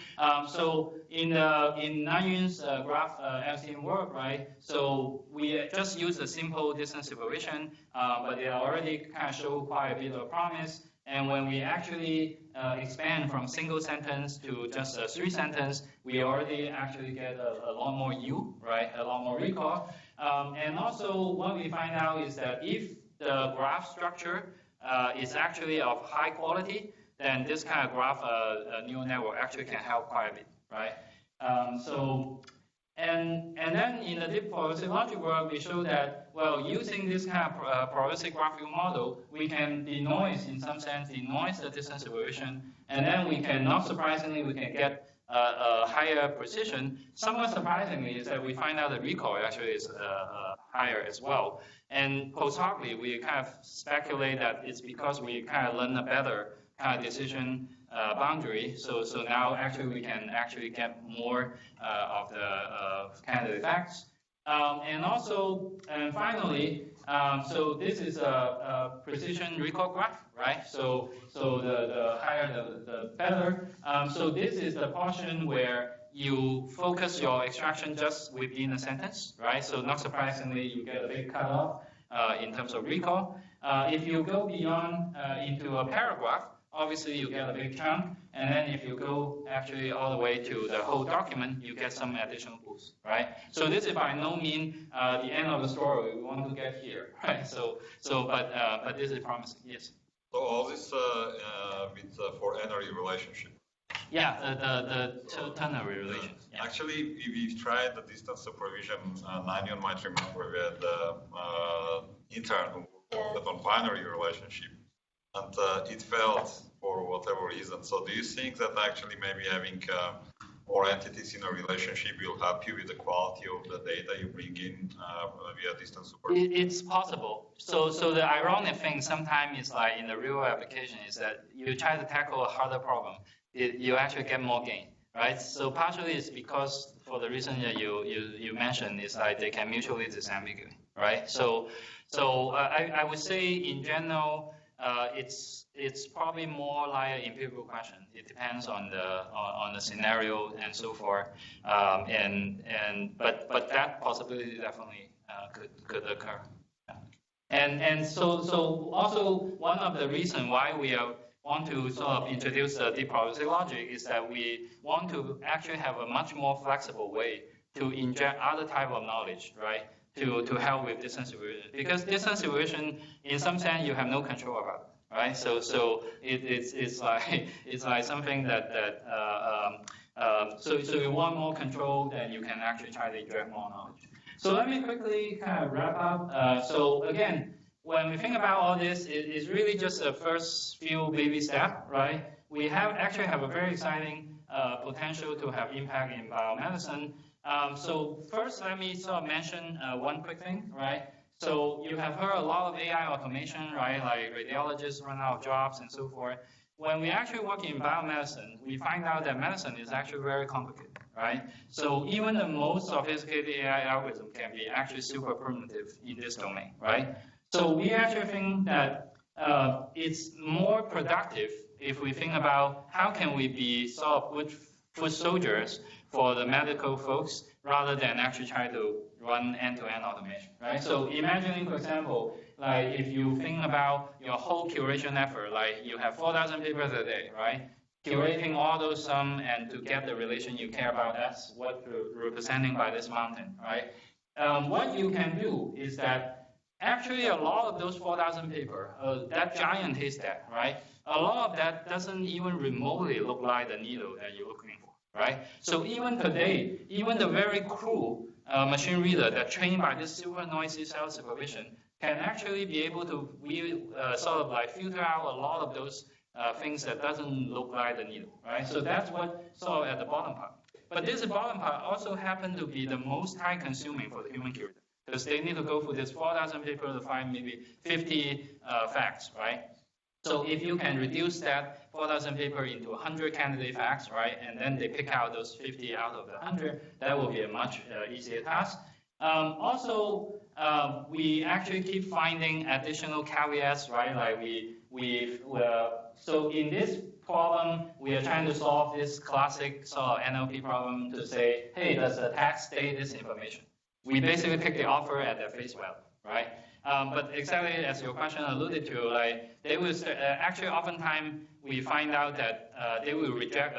So in Nanyun's graph LSTM work, right? So we just use a simple distance supervision, but they already kind of show quite a bit of promise. And when we actually expand from single sentence to just a 3-sentence, we already actually get a lot more U, right? A lot more recall. And also what we find out is that if the graph structure is actually of high quality, then this kind of graph neural network actually can help quite a bit, right? And then in the deep probabilistic logic work, we show that, well, using this kind of probabilistic graphical model, we can denoise, in some sense, denoise the distance supervision, and then we can, not surprisingly, we can get a higher precision. Somewhat surprisingly is that we find out the recall actually is higher as well. And post hocly, we kind of speculate that it's because we kind of learn a better kind of decision boundary. So now actually we can actually get more of the kind of effects. And also, and finally, so this is a precision recall graph, right? So the higher the better. So this is the portion where you focus your extraction just within a sentence, right? So not surprisingly, you get a big cutoff in terms of recall. If you go beyond into a paragraph, obviously you get a big chunk, and then if you go actually all the way to the whole document, you get some additional boost, right? So this is by no means the end of the story we want to get here, right? But this is promising, yes.
So all this with for N-ary relationship.
Yeah, the ternary relation. Yeah.
Actually, we tried the distance supervision. Nanyun might remember we had intern who worked on binary relationship. And it failed for whatever reason. So do you think that actually maybe having more entities in a relationship will help you with the quality of the data you bring in via distance supervision?
It's possible. So the ironic thing sometimes is like in the real application is that you try to tackle a harder problem, you actually get more gain, right? So partially it's because for the reason that you mentioned is like they can mutually disambiguate, right? So I would say in general, it's probably more like an empirical question. It depends on the scenario and so forth. But that possibility definitely could occur. Yeah. And so also one of the reasons why we want to sort of introduce the deep probabilistic logic is that we want to actually have a much more flexible way to inject other type of knowledge, right? To help with distance supervision, because distance supervision, in some sense, you have no control about it, right? So it's like something so you want more control, then you can actually try to inject more knowledge. So let me quickly kind of wrap up. So again, when we think about all this, it's really just the first few baby steps, right? We actually have a very exciting potential to have impact in biomedicine. So first, let me sort of mention one quick thing, right? So you have heard a lot of AI automation, right? Like radiologists run out of jobs and so forth. When we actually work in biomedicine, we find out that medicine is actually very complicated, right? So even the most sophisticated AI algorithm can be actually super primitive in this domain, right? So we actually think that it's more productive if we think about how can we be sort of good foot soldiers for the medical folks rather than actually try to run end-to-end automation, right? So imagining, for example, like if you think about your whole curation effort, like you have 4,000 papers a day, right? Curating all those and to get the relation you care about, that's what we're representing by this mountain, right? What you can do is that actually a lot of those 4,000 paper, that giant haystack, right? A lot of that doesn't even remotely look like the needle that you're looking for, right? So even today, even the very cruel machine reader that trained by this super noisy self-supervision can actually be able to sort of like filter out a lot of those things that doesn't look like the needle, right? So that's what sort of at the bottom part. But this bottom part also happen to be the most time consuming for the human curator because they need to go through this 4,000 paper to find maybe 50 facts, right? So if you can reduce that 4,000 paper into 100 candidate facts, right, and then they pick out those 50 out of the 100, that will be a much easier task. Also, we actually keep finding additional caveats, right? Like so in this problem, we are trying to solve this classic sort of NLP problem to say, hey, does the text state this information? We basically pick the offer at their face value, right? But exactly as your question alluded to, like they will actually oftentimes we find out that they will reject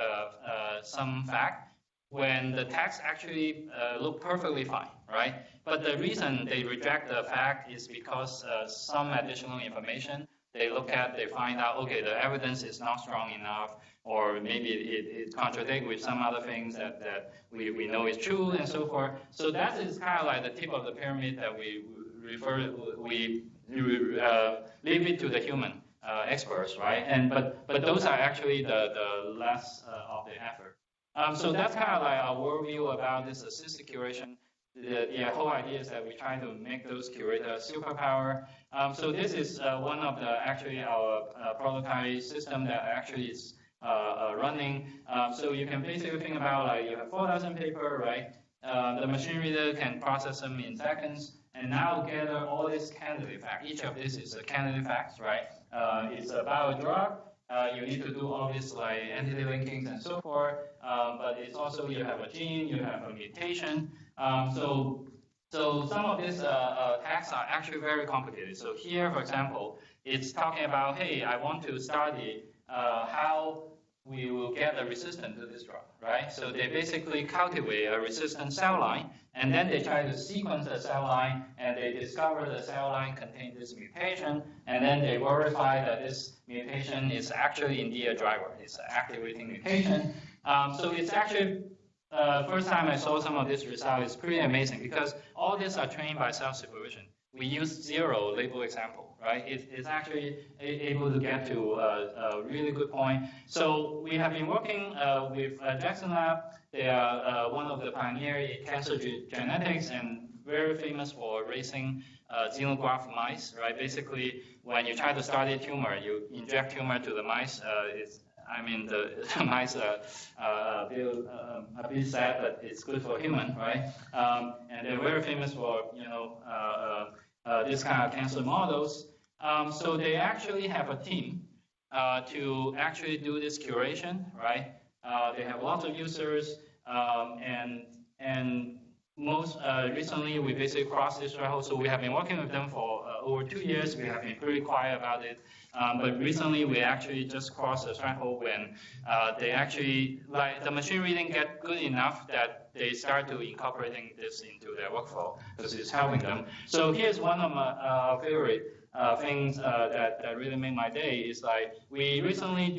some fact when the text actually look perfectly fine, right? But the reason they reject the fact is because some additional information they look at, they find out, okay, the evidence is not strong enough, or maybe it contradicts with some other things that we know is true and so forth. So that is kind of like the tip of the pyramid that we leave it to the human experts, right? And but those are actually the less of the effort. So that's kind of like our worldview about this assisted curation. The whole idea is that we try to make those curators superpower. So this is one of the actually our prototype system that actually is running. So you can basically think about like you have 4,000 paper, right? The machine reader can process them in seconds, and now gather all these candidate facts. Each of this is a candidate facts, right? It's about a drug. You need to do all this like entity linkings and so forth. But it's also you have a gene, you have a mutation. So some of these tasks are actually very complicated. So here, for example, it's talking about, hey, I want to study how we will get a resistance to this drug, right? So they basically cultivate a resistant cell line, and then they try to sequence the cell line, and they discover the cell line contains this mutation, and then they verify that this mutation is actually indeed a driver. It's an activating mutation. So it's actually, first time I saw some of this result, it's pretty amazing because all these are trained by self-supervision. We use 0 label example, right? It's actually able to get to a really good point. So we have been working with Jackson Lab. They are one of the pioneers in cancer genetics and very famous for raising xenograft mice, right? Basically, when you try to study tumor, you inject tumor to the mice. The mice are a bit sad, but it's good for human, right? And they're very famous for, this kind of cancer models. So they actually have a team to actually do this curation, right? They have lots of users, and most recently we basically crossed this threshold. So we have been working with them for over 2 years. We have been pretty quiet about it. But recently we actually just crossed the threshold when they actually, like the machine reading get good enough that they start to incorporating this into their workflow because it's helping them. So here's one of my favorite things that really made my day is like we recently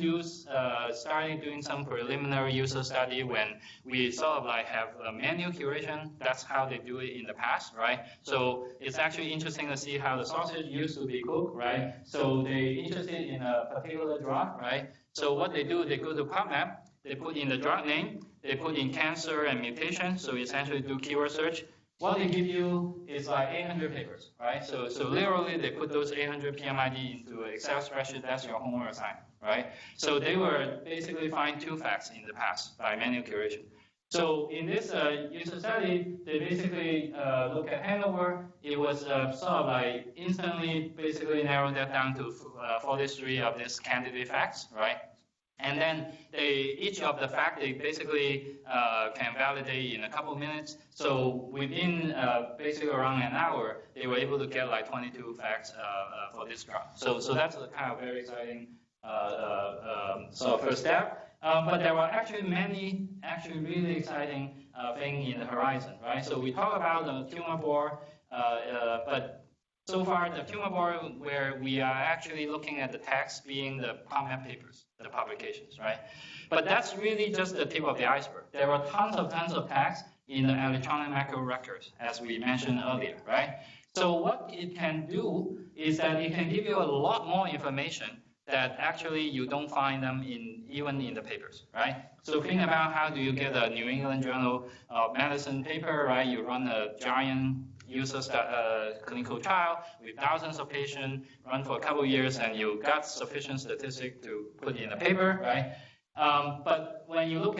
started doing some preliminary user study when we sort of like have a manual curation. That's how they do it in the past, right? So it's actually interesting to see how the sausage used to be cooked, right? So they're interested in a particular drug, right? So what they do, they go to PubMed, they put in the drug name, they put in cancer and mutation, so essentially do keyword search. what they give you is like 800 papers, right? So literally they put those 800 PMID into an Excel spreadsheet. That's your homework assignment, right? So they were basically find 2 facts in the past by manual curation. So in this user study, they basically look at Hanover. It was sort of like instantly basically narrowed that down to 43 of these candidate facts, right? And then each of the fact they basically can validate in a couple of minutes. So within basically around an hour, they were able to get like 22 facts for this trial. So that's a kind of very exciting sort of first step. But there were actually many really exciting things in the horizon, right? So we talk about the tumor board, but so far the tumor board where we are actually looking at the text being the PubMed papers, the publications, right? But that's really just the tip of the iceberg. There are tons of text in the electronic medical records, as we mentioned earlier, right? So what it can do is that it can give you a lot more information that actually you don't find them even in the papers, right? So think about how do you get a New England Journal of Medicine paper, right? You run a giant user clinical trial with thousands of patients, run for a couple of years, and you got sufficient statistics to put in a paper, right? But when you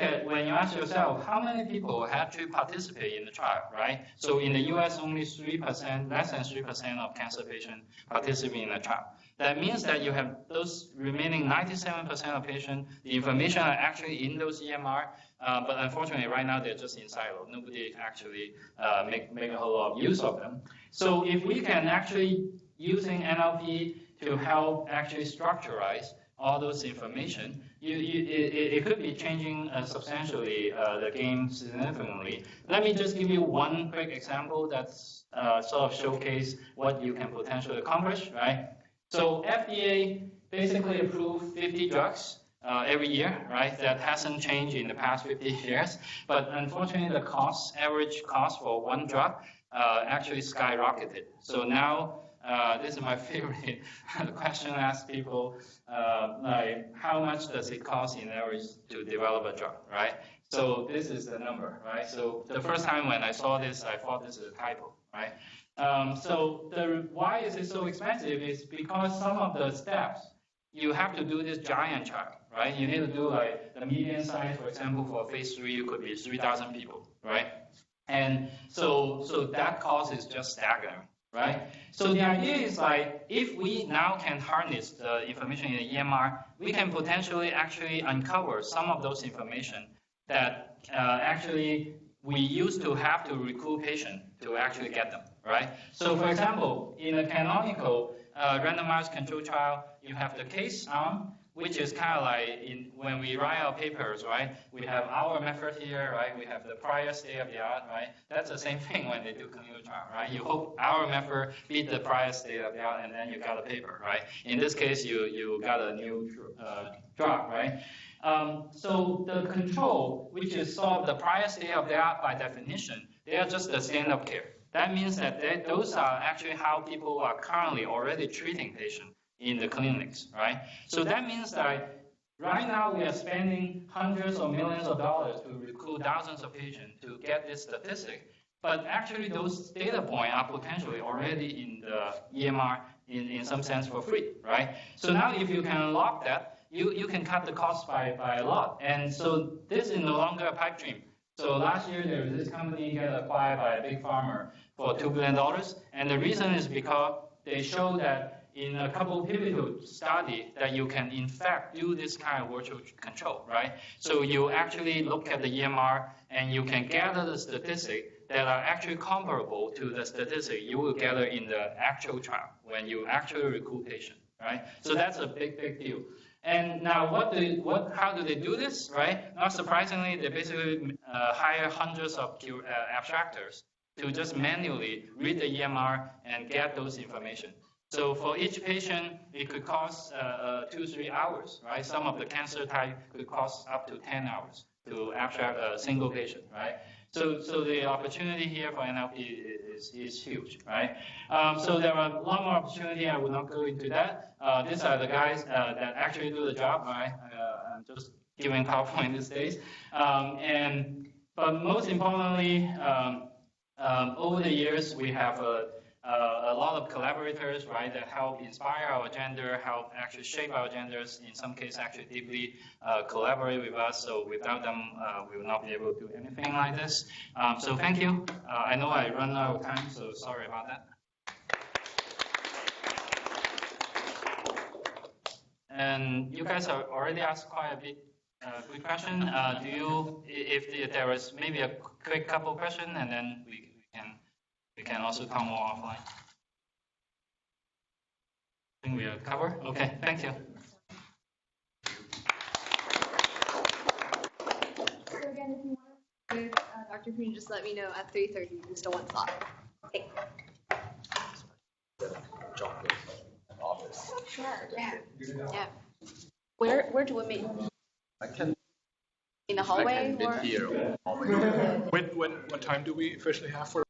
ask yourself, how many people actually participate in the trial, right? So in the US, only 3%, less than 3% of cancer patients participate in the trial. That means that you have those remaining 97% of patients, the information are actually in those EMR, but unfortunately right now they're just in silo. Nobody actually make a whole lot of use of them. So if we can actually using NLP to help actually structurize all those information, it could be changing substantially the game significantly. Let me just give you one quick example that's sort of showcase what you can potentially accomplish, right? So FDA basically approved 50 drugs every year, right? That hasn't changed in the past 50 years. But unfortunately, the average cost for one drug actually skyrocketed. So now, this is my favorite question I ask people, like how much does it cost in average to develop a drug, right? So this is the number, right? So the first time when I saw this, I thought this is a typo, right? So why is it so expensive is because some of the steps, you have to do this giant trial, right? You need to do like the median size, for example, for phase 3, it could be 3,000 people, right? And so that cost is just staggering, right? So the idea is like, if we now can harness the information in the EMR, we can potentially actually uncover some of those information that actually we used to have to recruit patients to actually get them, right? So for example, in a canonical randomized control trial, you have the case arm, which is kind of like when we write our papers, right? We have our method here, right? We have the prior state of the art, right? That's the same thing when they do clinical trial, right? You hope our method beat the prior state of the art, and then you got a paper, right? In this case, you got a new drug, right? So the control, which is sort of the prior state of the art by definition, they are just the standard of care. That means that those are actually how people are currently already treating patients in the clinics, right? So that means that right now we are spending hundreds of millions of dollars to recruit thousands of patients to get this statistic, but actually those data points are potentially already in the EMR in some sense for free, right? So now if you can unlock that, you can cut the cost by a lot. And so this is no longer a pipe dream. So last year there was this company get acquired by a big pharma for $2 billion. And the reason is because they show that in a couple pivotal studies that you can in fact do this kind of virtual control, right? So you actually look at the EMR and you can gather the statistics that are actually comparable to the statistics you will gather in the actual trial when you actually recruit patients, right? So that's a big deal. And now how do they do this, right? Not surprisingly, they basically hire hundreds of abstractors to just manually read the EMR and get those information. So for each patient, it could cost 2-3 hours, right? Some of the cancer type could cost up to 10 hours to abstract a single patient, right? So the opportunity here for NLP is huge, right? So there are a lot more opportunity. I will not go into that. These are the guys that actually do the job, right? I'm just giving PowerPoint these days. But most importantly, over the years, we have a lot of collaborators, right, that help inspire our gender, help actually shape our genders, in some cases actually deeply collaborate with us. So without them, we will not be able to do anything like this. So thank you. I know I run out of time, so sorry about that. And you guys have already asked quite a bit good question. Do you, if there was maybe a quick couple question, and then we can also talk more offline. I think we are covered. Okay, thank you.
So again, if you want to, Dr. Poon, just let me know at 3:30. There's still one slot. Okay.
Office.
Sure, yeah. Where do we meet?
I can.
In the hallway?
I can meet here.
What time do we officially have for